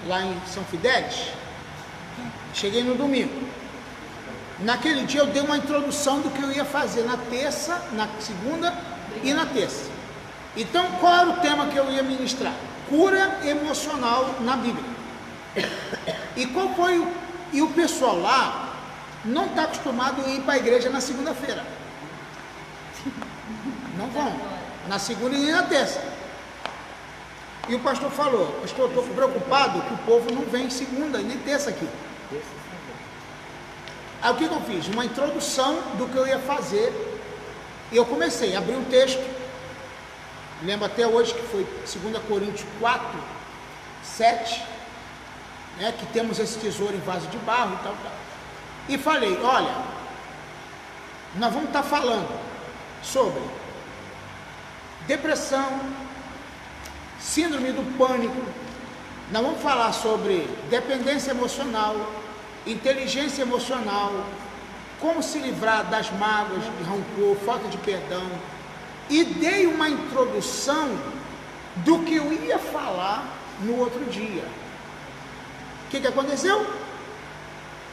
lá em São Fidélis, cheguei no domingo. Naquele dia eu dei uma introdução do que eu ia fazer na terça, na segunda e na terça. Então, qual era o tema que eu ia ministrar? Cura emocional na Bíblia. E qual foi E o pessoal lá não está acostumado a ir para a igreja na segunda-feira. Não vão. Na segunda e nem na terça. E o pastor falou: pastor, estou preocupado que o povo não vem segunda e nem terça aqui. Aí o que eu fiz? Uma introdução do que eu ia fazer. E eu comecei a abrir um texto. Lembro até hoje que foi 2 Coríntios 4, 7, né, que temos esse tesouro em vaso de barro e tal. E falei: olha, nós vamos estar falando sobre depressão, síndrome do pânico, nós vamos falar sobre dependência emocional, inteligência emocional, como se livrar das mágoas, de rancor, falta de perdão. E dei uma introdução do que eu ia falar no outro dia. O que aconteceu?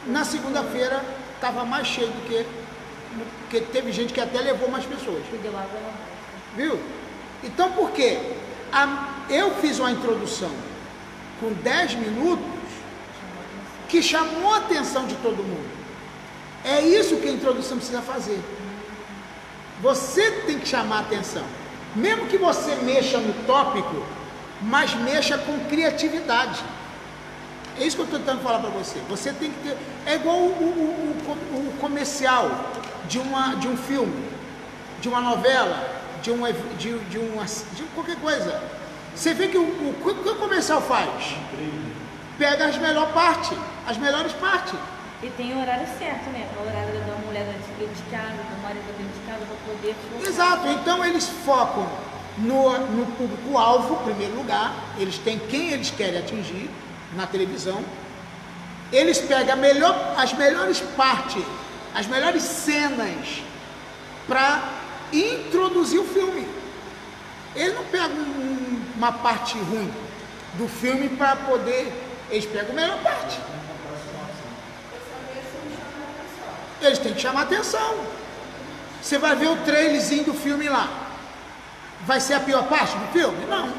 Na segunda-feira estava mais cheio do que... Porque teve gente que até levou mais pessoas. Viu? Então por quê? Eu fiz uma introdução com 10 minutos que chamou a atenção de todo mundo. É isso que a introdução precisa fazer. Você tem que chamar a atenção. Mesmo que você mexa no tópico, mas mexa com criatividade. É isso que eu estou tentando falar para você. Você tem que ter... É igual o comercial de um filme, de uma novela, de qualquer coisa. Você vê que o que o comercial faz? Pega as melhores partes. E tem o horário certo, né? O horário da mulher dentro de casa, do marido dentro de casa, para poder... Exato. Então eles focam no público-alvo, em primeiro lugar. Eles têm quem eles querem atingir na televisão. Eles pegam as melhores partes, as melhores cenas para introduzir o filme. Eles não pegam uma parte ruim do filme para poder... Eles pegam a melhor parte. Eles têm que chamar atenção. Você vai ver o trailerzinho do filme lá. Vai ser a pior parte do filme? Não.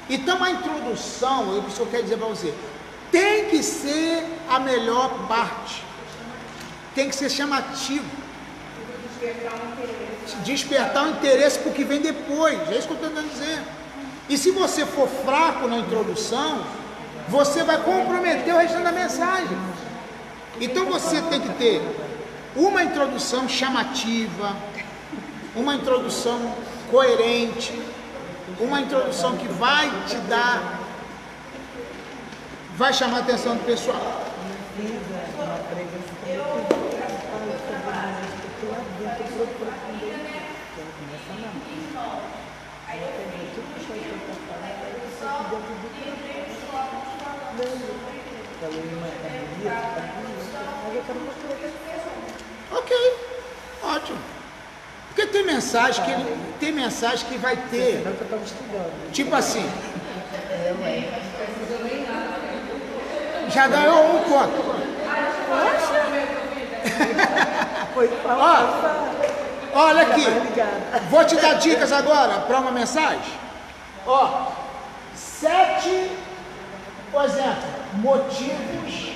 Então a introdução, isso que eu quero dizer para você, tem que ser a melhor parte. Tem que ser chamativo. Despertar o interesse para o que vem depois. É isso que eu estou tentando dizer. E se você for fraco na introdução, você vai comprometer o restante da mensagem. Então você tem que ter uma introdução chamativa, uma introdução coerente, uma introdução que vai te dar, vai chamar a atenção do pessoal. Ok, ótimo. Porque tem mensagem que vai ter, tipo assim, já ganhou um ponto. Olha aqui, vou te dar dicas agora para uma mensagem. Ó, 7, por exemplo, motivos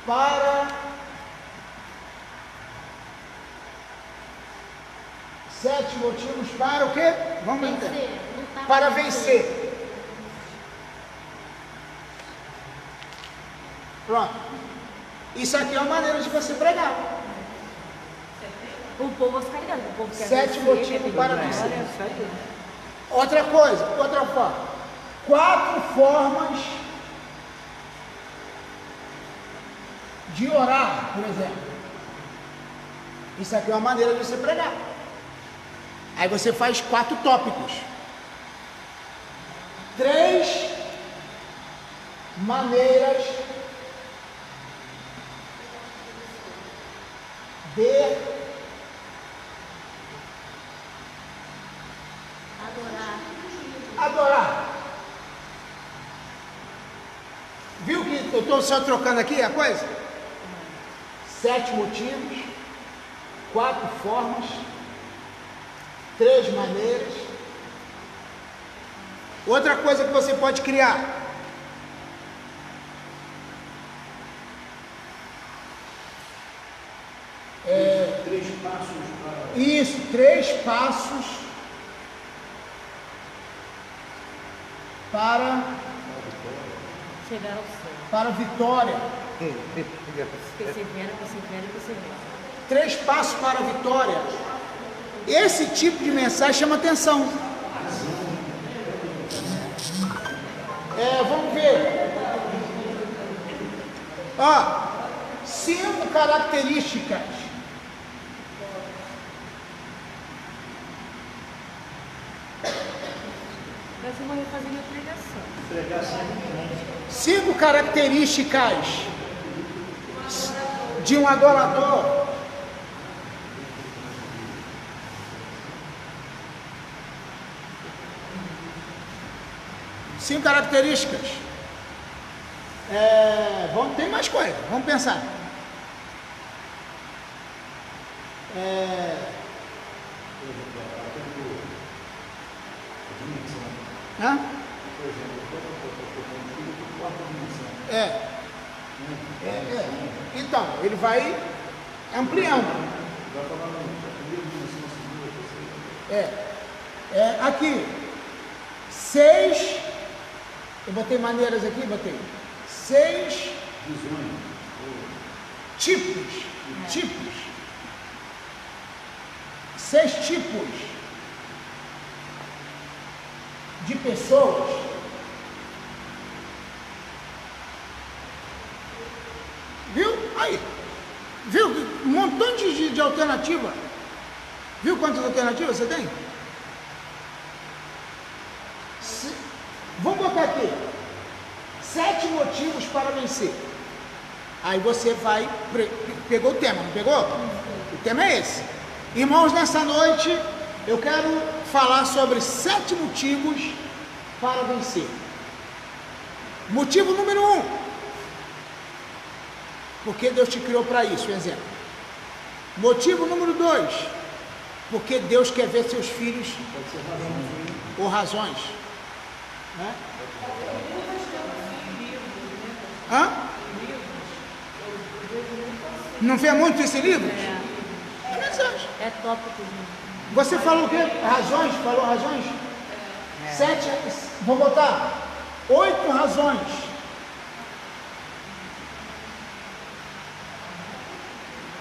para 7 motivos para o quê? Vamos entender. Para vencer. Pronto. Isso aqui é uma maneira de você pregar. O povo vai ficar ligado. O povo quer 7 vencer, motivos quer para pedir vencer. vitória. Outra coisa, outra forma. 4 formas de orar, por exemplo. Isso aqui é uma maneira de você pregar. Aí você faz 4 tópicos. 3 maneiras de adorar. Viu que eu estou só trocando aqui a coisa? 7 motivos, 4 formas, 3 maneiras. Outra coisa que você pode criar. Isso, 3 passos para Chegar ao céu. para a vitória. Persevera, persevera, persevera. 3 passos para a vitória. Esse tipo de mensagem chama atenção. Vamos ver. Ó, 5 características Mas eu vou refazer minha pregação. 5 características de um adorador. Cinco características. Tem mais coisa, vamos pensar. Hã? Então, ele vai ampliando. Aqui, 6, eu botei maneiras aqui, 6 tipos, 6 tipos de pessoas viu? Aí, viu? Um montão de alternativa. Viu quantas alternativas você tem? Vamos botar aqui 7 motivos para vencer. Aí você vai, pegou o tema, não pegou? O tema é esse. Irmãos, nessa noite eu quero falar sobre 7 motivos para vencer. Motivo número 1, porque Deus te criou para isso, um exemplo. Motivo número 2, porque Deus quer ver seus filhos, ou razões, né? Hã? Não vê muito esse livro? É mensagem. É tópico. Você falou o quê? Razões? Falou razões? 7, vou botar 8 razões.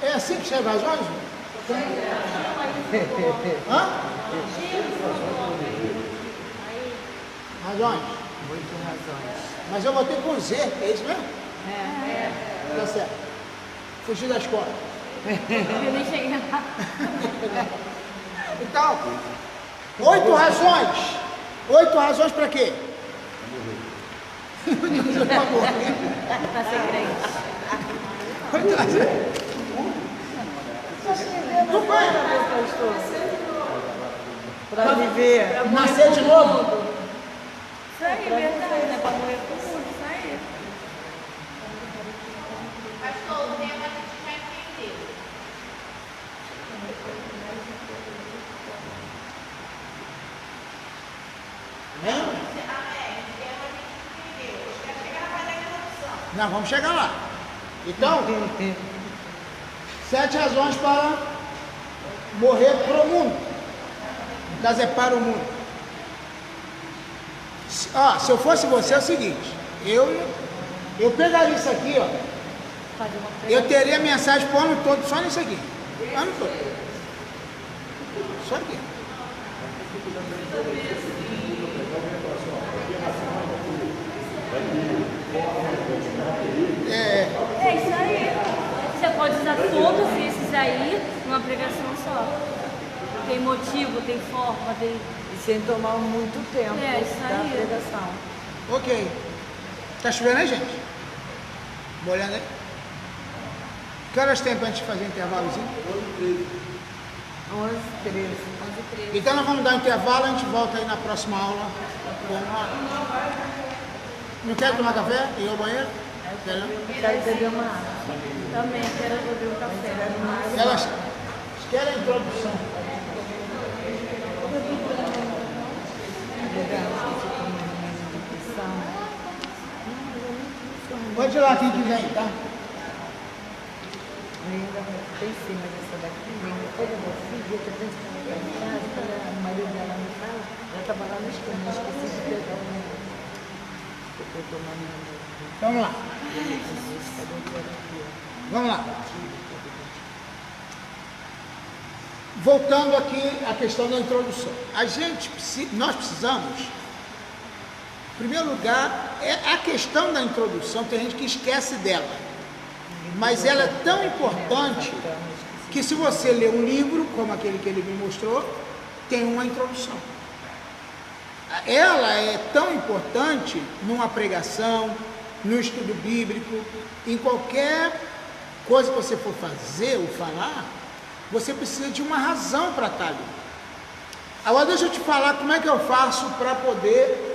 É assim que escreve razões? Hã? Razões. 8 razões. Mas eu botei com Z, é isso mesmo? Tá certo. Fugi da escola. Eu nem cheguei lá. Então, 8 razões. 8 razões para quê? Para morrer. Pra ser crente. 8 razões. Tu vai Para viver. nascer de novo? Isso aí, verdade, né? Pra morrer com tudo, isso aí. Pastor, o tema a gente já entendeu. Nós vamos chegar lá. Então, 7 razões para morrer pro mundo. No caso é para o mundo. Se eu fosse você, é o seguinte, eu pegaria isso aqui, ó. Eu teria mensagem pro ano todo só nisso aqui. Ano todo. Só aqui. É isso aí. Você pode usar todos esses aí numa pregação só. Tem motivo, tem forma, tem... E sem tomar muito tempo Isso da aí. pregação. Ok. Tá chovendo aí, gente? Molhando aí? Que horas tem pra gente fazer intervalozinho? 11, 13. Então nós vamos dar um intervalo, a gente volta aí na próxima aula. Não quer tomar café? Ir ao banheiro? Quer não? Quero beber uma água. Também quero beber um café. Elas querem a introdução. Pode ir lá quem quiser ir, tá? Ainda tem em cima dessa daqui, toda da filha, eu pensando em casa, quando o marido dela me fala, ela estava lá no escuro, esqueci de pegar o meu. Eu tô tomando. Vamos lá. Vamos lá. Voltando aqui à questão da introdução. Nós precisamos, em primeiro lugar, a questão da introdução, tem gente que esquece dela. Mas ela é tão importante que se você ler um livro, como aquele que ele me mostrou, tem uma introdução. Ela é tão importante numa pregação, no estudo bíblico, em qualquer coisa que você for fazer ou falar, você precisa de uma razão para estar ali. Agora deixa eu te falar como é que eu faço para poder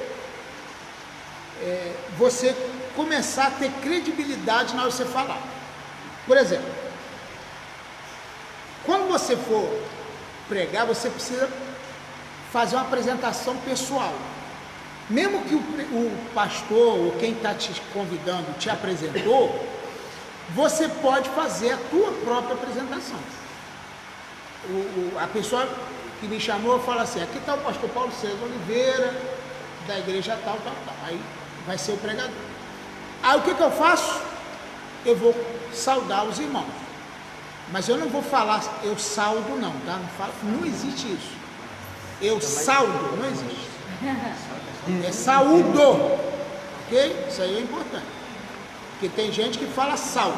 você começar a ter credibilidade na hora de você falar. Por exemplo, quando você for pregar, você precisa fazer uma apresentação pessoal. Mesmo que o pastor ou quem está te convidando te apresentou, você pode fazer a tua própria apresentação. A pessoa que me chamou fala assim, aqui está o pastor Paulo César Oliveira, da igreja tal. Aí vai ser o pregador. Aí o que eu faço? Eu vou saudar os irmãos. Mas eu não vou falar, eu saldo não, tá? Não existe isso. Eu saldo, não existe. É saúdo. Ok? Isso aí é importante. Porque tem gente que fala saldo.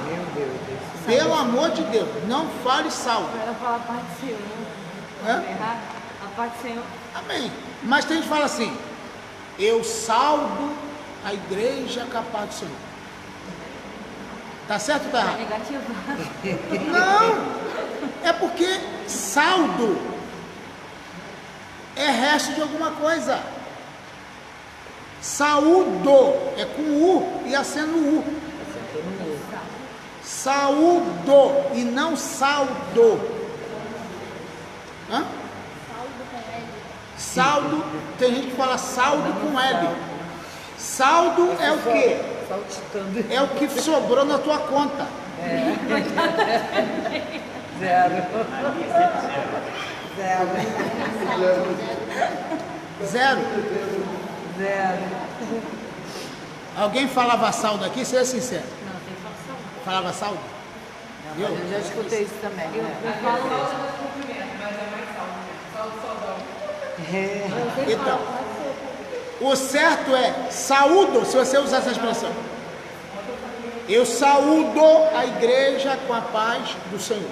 Pelo amor de Deus, não fale saldo. Ela fala a parte do Senhor. A parte do Senhor. Amém. Mas tem gente que fala assim, eu saldo a igreja capaz do Senhor. Tá certo ou tá errado? Negativo. Não! É porque saldo é resto de alguma coisa. Saúdo é com U e acendo U. Saúdo e não saldo. Hã? Saldo, tem gente que fala saldo com L. Saldo é o quê? É o que sobrou na tua conta. Zero. Zero. Zero. Alguém falava saldo aqui? Seja sincero. Não, tem que falar saldo. Falava saldo? Eu já escutei isso também. Eu falo Então, o certo é saúdo, se você usar essa expressão. Eu saúdo a igreja com a paz do Senhor.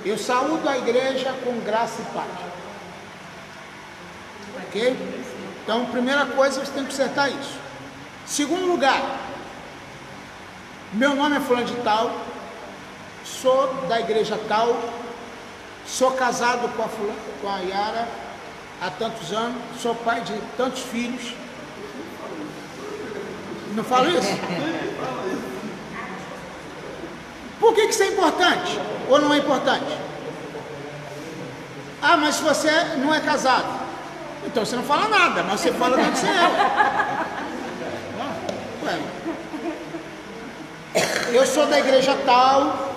Eu saúdo a igreja com graça e paz. Ok? Então, primeira coisa, você tem que acertar isso. Segundo lugar, meu nome é fulano de tal, sou da igreja tal, sou casado com a Yara há tantos anos, sou pai de tantos filhos. Não falo isso? Por que isso é importante? Ou não é importante? Ah, mas se você não é casado, então você não fala nada, mas você fala que você é. Ué. eu sou da igreja tal,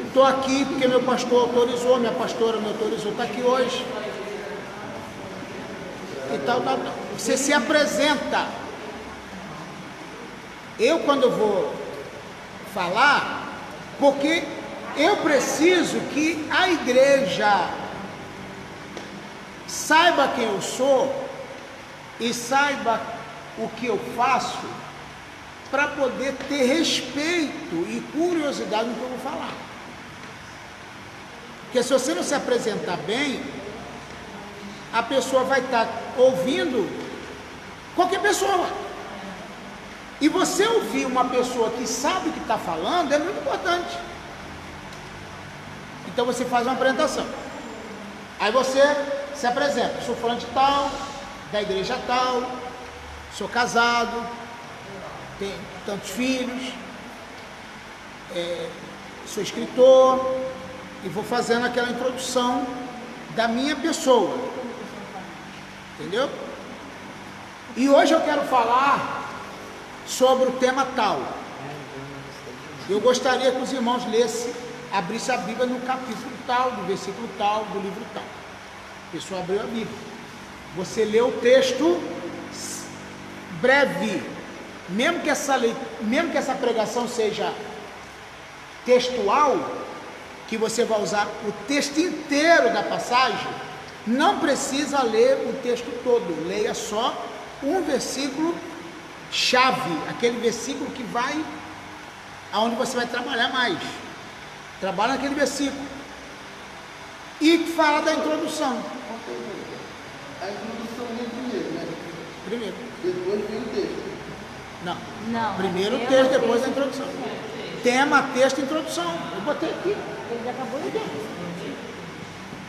estou aqui porque meu pastor autorizou, minha pastora me autorizou, está aqui hoje. E tal. Você se apresenta. Eu, quando eu vou falar, porque eu preciso que a igreja saiba quem eu sou e saiba o que eu faço, para poder ter respeito e curiosidade no que eu vou falar. Porque se você não se apresentar bem, a pessoa vai estar ouvindo qualquer pessoa. E você ouvir uma pessoa que sabe o que está falando é muito importante. Então você faz uma apresentação. Aí você se apresenta. Sou fulano de tal, da igreja tal, sou casado, tenho tantos filhos, sou escritor, e vou fazendo aquela introdução da minha pessoa. Entendeu? E hoje eu quero falar sobre o tema tal. Eu gostaria que os irmãos abrissem a Bíblia no capítulo tal, do versículo tal, do livro tal. A pessoa abriu a Bíblia. Você lê o texto breve, mesmo que essa pregação seja textual, que você vai usar o texto inteiro da passagem, não precisa ler o texto todo, leia só um versículo chave, aquele versículo que vai aonde você vai trabalhar mais. Trabalha naquele versículo e fala da introdução. A introdução vem primeiro, né? Primeiro. Depois vem o texto. Não. Primeiro o texto, depois a introdução. Tema, texto, introdução. Eu botei aqui. Ele acabou de ver.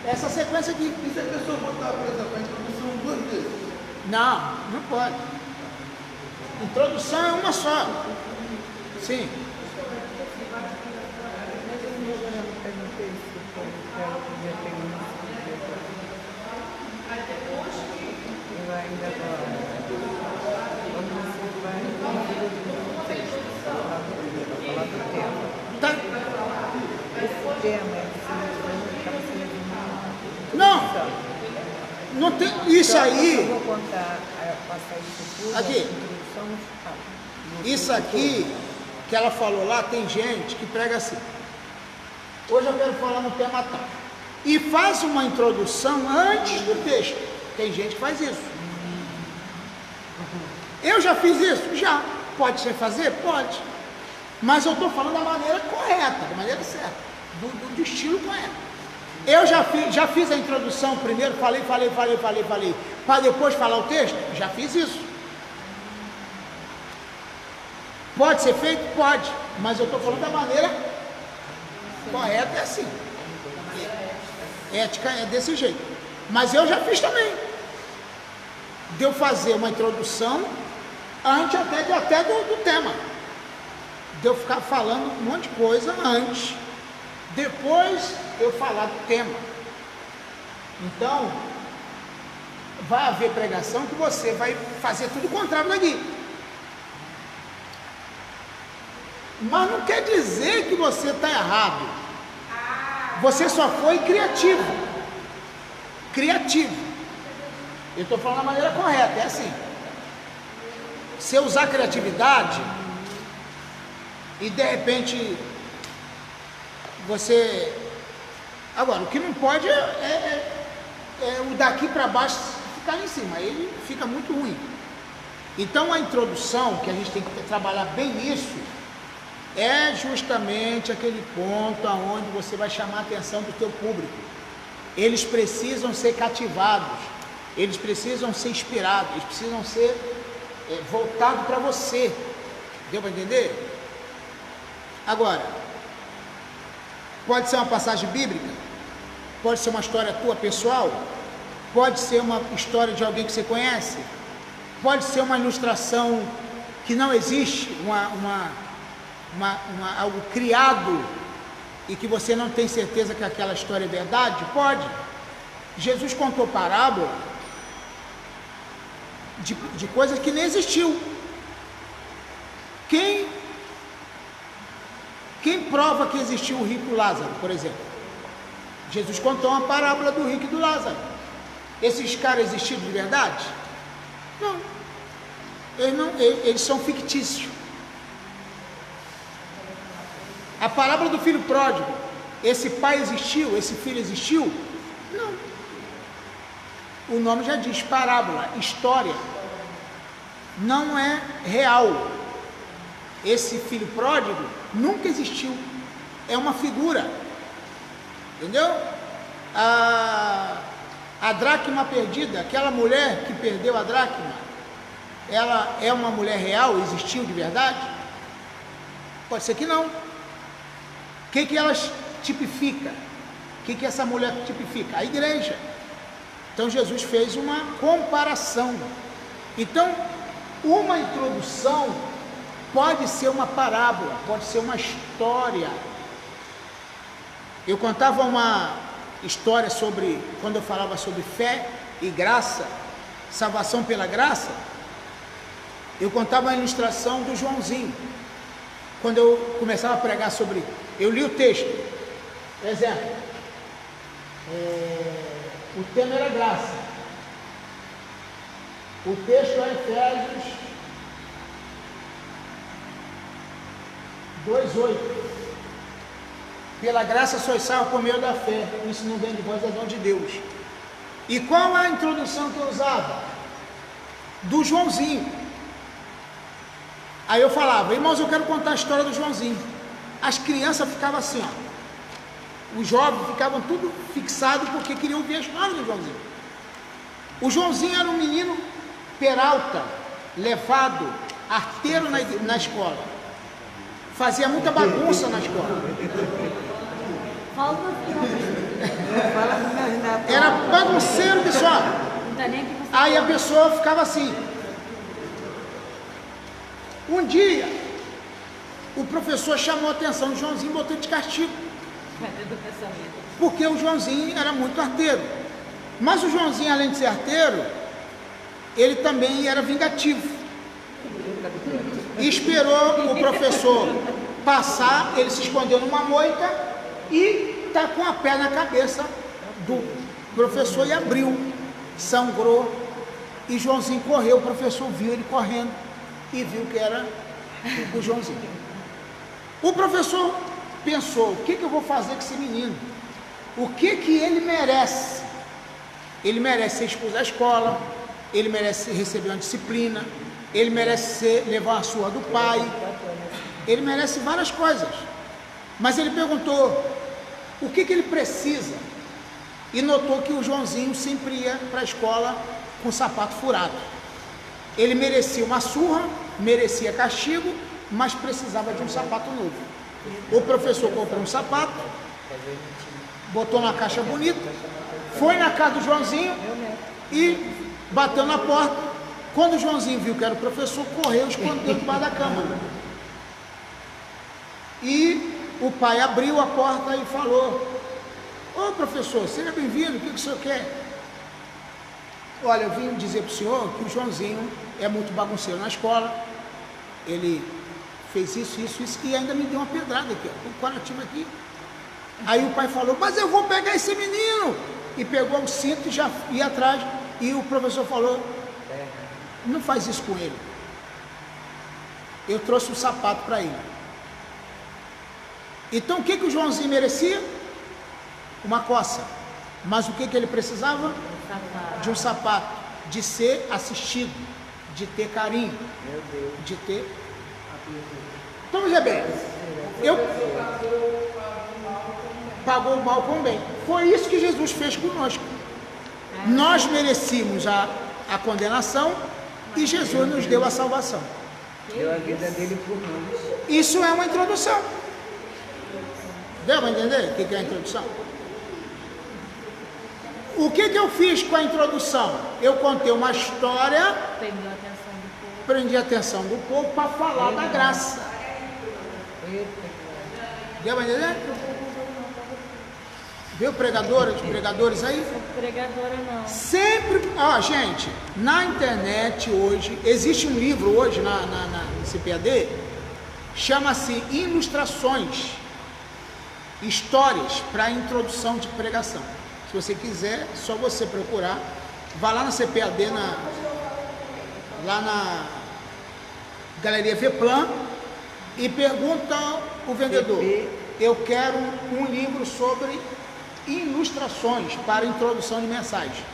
Essa sequência aqui. E se a pessoa botar, por exemplo, a introdução duas vezes? Não pode. Introdução é uma só. Sim. Tá. Não tem isso aí. Eu vou contar, passar isso tudo. Aqui. Isso aqui que ela falou lá, tem gente que prega assim. Hoje eu quero falar no tema tal. E faz uma introdução antes do texto. Tem gente que faz isso. Eu já fiz isso? Já. Pode ser fazer? Pode. Mas eu estou falando da maneira correta, da maneira certa, do estilo correto. Eu já fiz a introdução primeiro, falei, para depois falar o texto? Já fiz isso. Pode ser feito? Pode. Mas eu estou falando da maneira correta, é assim. Ética é desse jeito. Mas eu já fiz também. De eu fazer uma introdução antes até do tema. De eu ficar falando um monte de coisa antes. Depois eu falar do tema. Então, vai haver pregação que você vai fazer tudo o contrário daqui. Mas não quer dizer que você está errado. Você só foi criativo. Eu estou falando da maneira correta, é assim. Se eu usar criatividade e de repente você... Agora, o que não pode é o daqui para baixo ficar lá em cima, aí ele fica muito ruim. Então a introdução, que a gente tem que trabalhar bem nisso, é justamente aquele ponto aonde você vai chamar a atenção do teu público. Eles precisam ser cativados, eles precisam ser inspirados, eles precisam ser voltados para você. Deu para entender? Agora, pode ser uma passagem bíblica, pode ser uma história tua pessoal, pode ser uma história de alguém que você conhece, pode ser uma ilustração que não existe, algo criado e que você não tem certeza que aquela história é verdade. Pode. Jesus contou parábola de coisas que nem existiu. Quem Quem prova que existiu o rico Lázaro, por exemplo? Jesus contou uma parábola do rico e do Lázaro. Esses caras existiram de verdade? Não. Eles são fictícios. A parábola do filho pródigo, esse pai existiu, esse filho existiu? Não. O nome já diz parábola, história. Não é real. Esse filho pródigo nunca existiu. É uma figura. Entendeu? A dracma perdida, aquela mulher que perdeu a dracma, ela é uma mulher real? Existiu de verdade? Pode ser que não. O que ela tipifica? O que essa mulher tipifica? A igreja. Então Jesus fez uma comparação. Então, uma introdução pode ser uma parábola, pode ser uma história. Eu contava uma história sobre, quando eu falava sobre fé e graça, salvação pela graça, eu contava a ilustração do Joãozinho. Quando eu começava a pregar sobre, eu li o texto, por exemplo, o tema era graça. O texto é Efésios 2:8. Pela graça sois salvos por meio da fé. Isso não vem de vós, é dom de Deus. E qual é a introdução que eu usava? Do Joãozinho. Aí eu falava, irmãos, eu quero contar a história do Joãozinho. As crianças ficavam assim, ó. Os jovens ficavam tudo fixados porque queriam ouvir a história do Joãozinho. O Joãozinho era um menino peralta, levado, arteiro na escola. Fazia muita bagunça na escola. Era bagunceiro que só. Aí a pessoa ficava assim. Um dia, o professor chamou a atenção do Joãozinho e botou de castigo. Porque o Joãozinho era muito arteiro. Mas o Joãozinho, além de ser arteiro, ele também era vingativo. E esperou o professor passar, ele se escondeu numa moita e tacou a pé na cabeça do professor e abriu. Sangrou. E Joãozinho correu, o professor viu ele correndo e viu que era o Joãozinho. O professor pensou, o que eu vou fazer com esse menino? O que ele merece? Ele merece ser expulso da escola, ele merece receber uma disciplina, ele merece levar a surra do pai, ele merece várias coisas. Mas ele perguntou, o que ele precisa? E notou que o Joãozinho sempre ia para a escola com o sapato furado. Ele merecia uma surra, merecia castigo, mas precisava de um sapato novo. O professor comprou um sapato, botou numa caixa bonita, foi na casa do Joãozinho e bateu na porta. Quando o Joãozinho viu que era o professor, correu e escondeu debaixo da cama. E o pai abriu a porta e falou, ô professor, seja bem-vindo, o que o senhor quer? Olha, eu vim dizer para o senhor que o Joãozinho é muito bagunceiro na escola, ele fez isso, e ainda me deu uma pedrada aqui, ó, um curativo aqui. Aí o pai falou, mas eu vou pegar esse menino, e pegou o cinto e já ia atrás, e o professor falou, não faz isso com ele, eu trouxe um sapato para ele. Então o que o Joãozinho merecia? Uma coça. Mas o que ele precisava? De um sapato, de ser assistido, de ter carinho, de ter... Então veja bem, pagou o mal com o bem. Foi isso que Jesus fez conosco. Nós merecíamos a condenação e Jesus nos deu a salvação. Deu a vida dele por nós. Isso é uma introdução. Deu para entender o que é a introdução? O que eu fiz com a introdução? Eu contei uma história, prendi a atenção do povo para falar da graça. Deu para entender? Viu pregadores aí? Pregadora não. Sempre, gente, na internet hoje, existe um livro hoje no CPAD, chama-se Ilustrações, Histórias para Introdução de Pregação. Se você quiser, é só você procurar. Vá lá na CPAD, lá na Galeria Veplan, e pergunta ao vendedor: eu quero um livro sobre ilustrações para introdução de mensagem.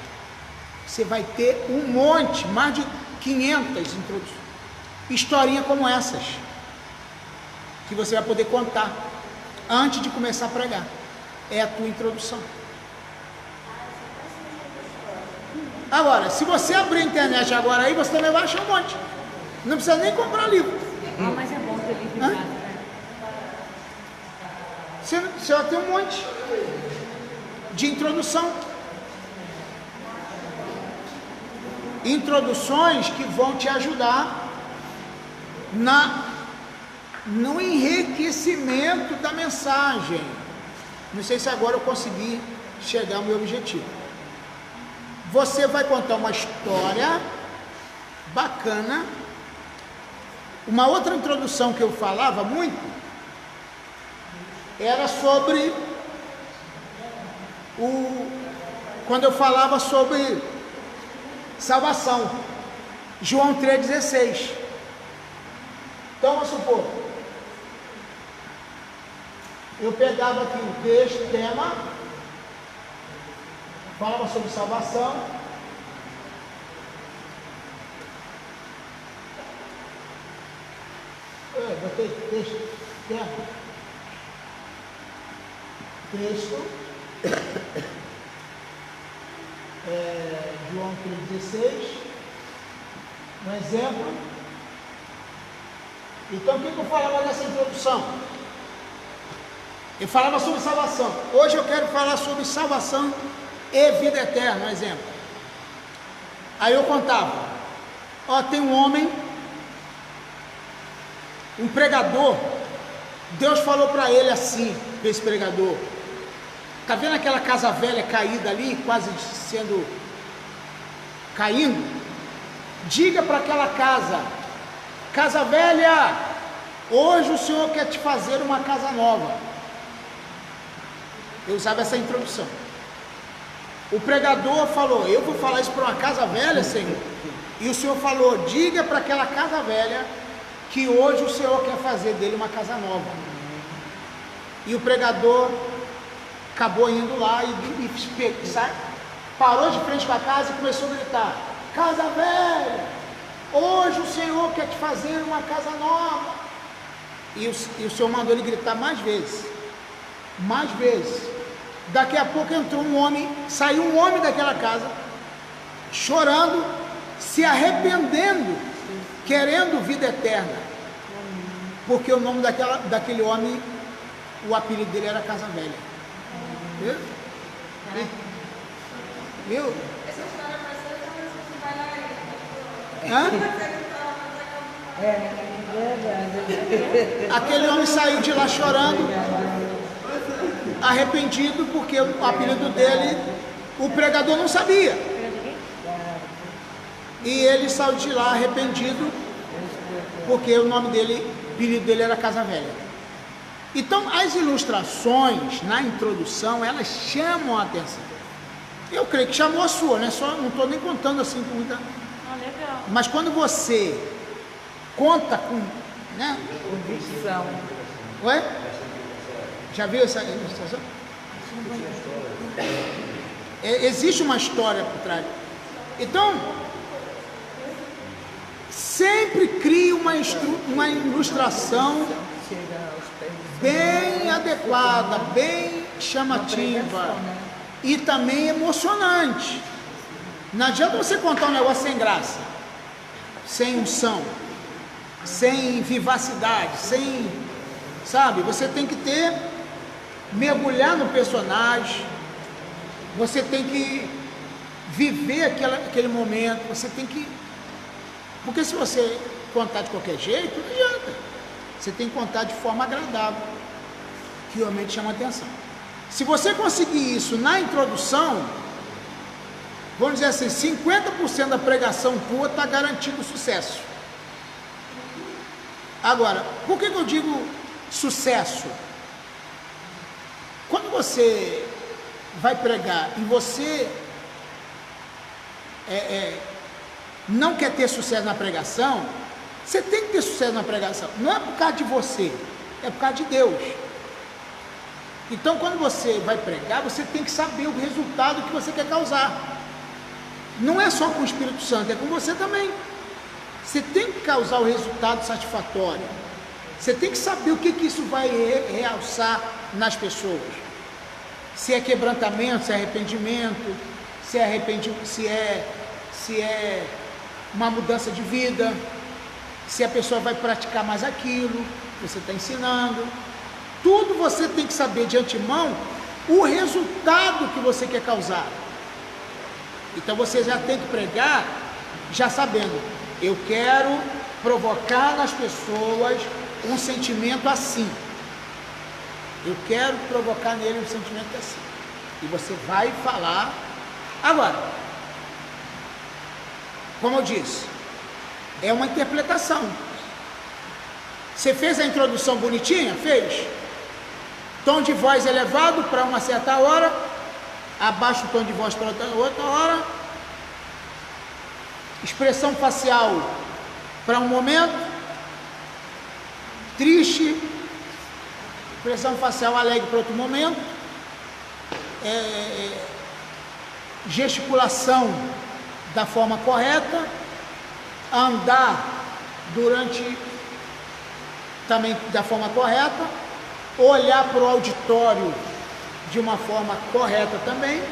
Você vai ter um monte, mais de 500 introduções, historinha como essas, que você vai poder contar antes de começar a pregar. É a tua introdução. Agora, se você abrir a internet agora aí, você também vai achar um monte. Não precisa nem comprar livro. Ah, mas é bom ter livro em casa, né? Você vai ter um monte de introdução. Introduções que vão te ajudar no enriquecimento da mensagem. Não sei se agora eu consegui chegar ao meu objetivo. Você vai contar uma história bacana. Uma outra introdução que eu falava muito era sobre quando eu falava sobre salvação, João 3,16. Então, vamos supor, eu pegava aqui o texto, tema, falava sobre salvação, botei texto, tema, texto, João 3,16, um exemplo. Então, o que eu falava nessa introdução? Eu falava sobre salvação. Hoje eu quero falar sobre salvação e vida eterna, um exemplo. Aí eu contava: tem um homem, um pregador, Deus falou para ele assim, para esse pregador: está vendo aquela casa velha caída ali, quase caindo? Diga para aquela casa velha, hoje o Senhor quer te fazer uma casa nova. Eu usava essa introdução. O pregador falou: eu vou falar isso para uma casa velha, Senhor. E o Senhor falou: diga para aquela casa velha que hoje o Senhor quer fazer dele uma casa nova. E o pregador acabou indo lá e parou de frente para a casa e começou a gritar: casa velha, hoje o Senhor quer te fazer uma casa nova. E o Senhor mandou ele gritar mais vezes. Daqui a pouco entrou um homem, saiu um homem daquela casa, chorando, se arrependendo, querendo vida eterna, porque o nome daquele homem, o apelido dele era Casa Velha. Viu? Aquele homem saiu de lá chorando, arrependido, porque o apelido dele, o pregador não sabia. E ele saiu de lá arrependido, porque o apelido dele era Casa Velha. Então, as ilustrações na introdução, elas chamam a atenção. Eu creio que chamou a sua, né? Só não estou nem contando assim com muita. Legal. Mas quando você conta com, né? Convicção. Ué? Já viu essa ilustração? Existe uma história por trás. Então, sempre crie uma ilustração bem adequada, bem chamativa e também emocionante. Não adianta você contar um negócio sem graça, sem unção, sem vivacidade, sabe? Você tem que mergulhar no personagem, você tem que viver aquele momento, você tem que... Porque se você contar de qualquer jeito, não adianta. Você tem que contar de forma agradável, que realmente chama atenção. Se você conseguir isso na introdução, vamos dizer assim, 50% da pregação tua está garantido sucesso. Agora, por que eu digo sucesso? Quando você vai pregar e você não quer ter sucesso na pregação, você tem que ter sucesso na pregação. Não é por causa de você, é por causa de Deus. Então, quando você vai pregar, você tem que saber o resultado que você quer causar. Não é só com o Espírito Santo, é com você também. Você tem que causar o resultado satisfatório. Você tem que saber o que isso vai realçar nas pessoas. Se é quebrantamento, se é arrependimento, se é uma mudança de vida, se a pessoa vai praticar mais aquilo que você está ensinando. Tudo você tem que saber de antemão o resultado que você quer causar. Então você já tem que pregar já sabendo, eu quero provocar nas pessoas um sentimento assim. Eu quero provocar nele um sentimento assim. E você vai falar. Agora, como eu disse, é uma interpretação. Você fez a introdução bonitinha? Fez. Tom de voz elevado para uma certa hora, abaixa o tom de voz para outra hora, expressão facial para um momento, triste, expressão facial alegre para outro momento, gesticulação da forma correta, andar durante também da forma correta, olhar para o auditório de uma forma correta também,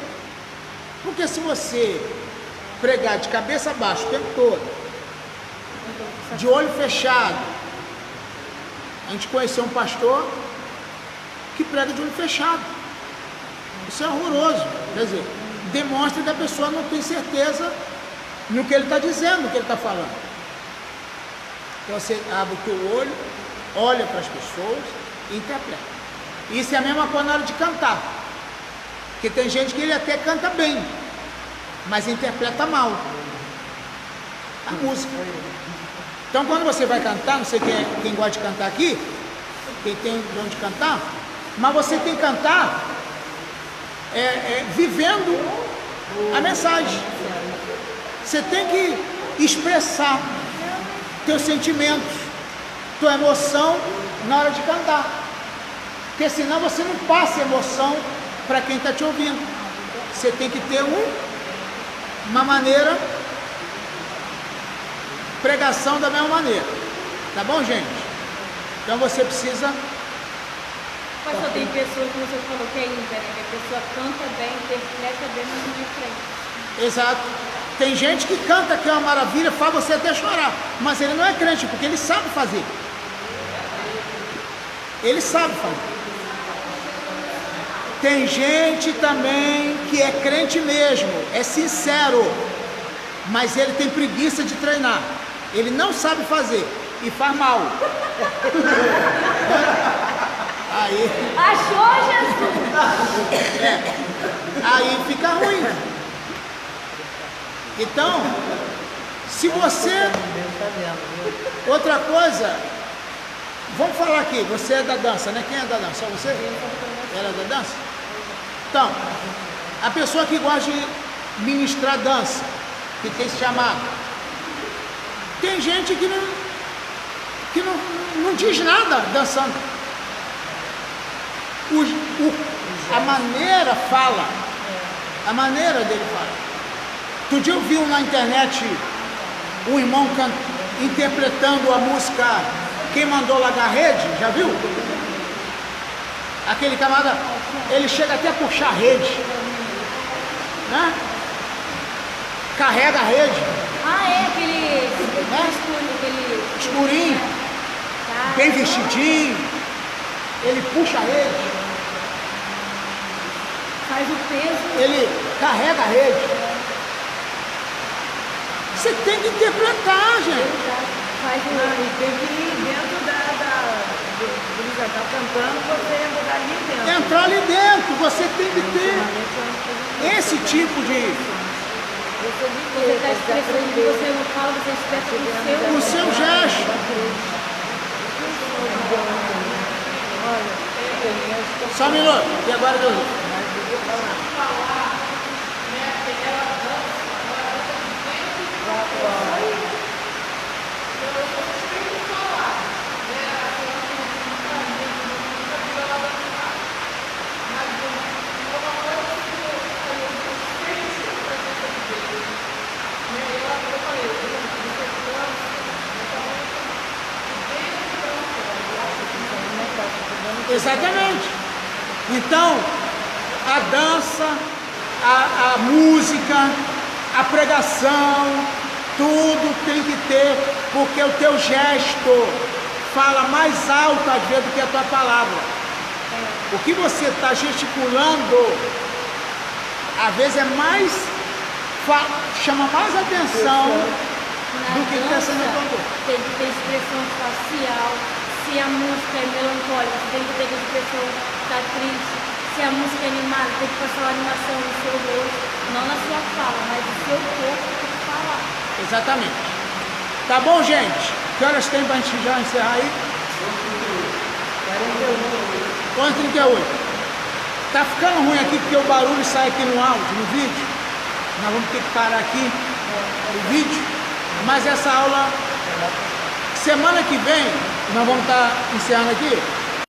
porque se você pregar de cabeça baixa o tempo todo, de olho fechado, a gente conheceu um pastor que prega de olho fechado. Isso é horroroso, quer dizer, demonstra que a pessoa não tem certeza no que ele está dizendo, no que ele está falando. Então você abre o teu olho, olha para as pessoas e interpreta. Isso é a mesma coisa na hora de cantar, porque tem gente que ele até canta bem, mas interpreta mal a música. Então quando você vai cantar, não sei quem gosta de cantar aqui, quem tem dom de cantar, mas você tem que cantar vivendo a mensagem. Você tem que expressar teus sentimentos, tua emoção na hora de cantar, porque senão você não passa emoção para quem está te ouvindo. Você tem que ter uma maneira, pregação da mesma maneira, tá bom, gente? Então você precisa. Pastor, tem pessoas que você falou que é ímpar, né? Que a pessoa canta bem, interpreta bem, mas não é crente. Exato. Tem gente que canta que é uma maravilha, faz você até chorar, mas ele não é crente, porque ele sabe fazer. Ele sabe fazer. Tem gente também que é crente mesmo, é sincero, mas ele tem preguiça de treinar. Ele não sabe fazer e faz mal. Aí, Achou, Jesus? aí fica ruim. Então, se você... Outra coisa, vamos falar aqui, você é da dança, né? Quem é da dança? Só você? Ela é da dança? Então, a pessoa que gosta de ministrar dança, que tem esse chamado, tem gente que não diz nada dançando. A maneira fala, a maneira dele fala. Outro dia eu vi na internet um irmão interpretando a música Quem Mandou Largar a Rede, já viu? Aquele camarada, ele chega até a puxar a rede, né? Carrega a rede. Ah, é aquele Escurinho, bem vestidinho, ele puxa a rede, faz o peso. ele carrega a rede. Você tem que interpretar, gente. Faz o... E tem que ir dentro ele já está cantando, você entrar ali dentro. Entrar ali dentro, você tem que ter esse tipo de... Você está expressando, você não fala, você expressa o seu O seu gesto. Só um minuto. E agora, Deus? Exatamente. Então, a dança, a música, a pregação, tudo tem que ter, porque o teu gesto fala mais alto às vezes do que a tua palavra. O que você está gesticulando, às vezes é mais, chama mais atenção do que está sendo falado. Tem que ter expressão facial. Se a música é melancólica, você tem que ter expressão tá triste. Se a música é animada, tem que passar uma animação no seu rosto, não na sua fala, mas no seu corpo tem que falar. Exatamente. Tá bom, gente? Que horas tem pra gente já encerrar aí? 11h38. Tá ficando ruim aqui porque o barulho sai aqui no áudio, no vídeo. Nós vamos ter que parar aqui o vídeo. Mas essa aula, semana que vem, nós vamos estar encerrando aqui.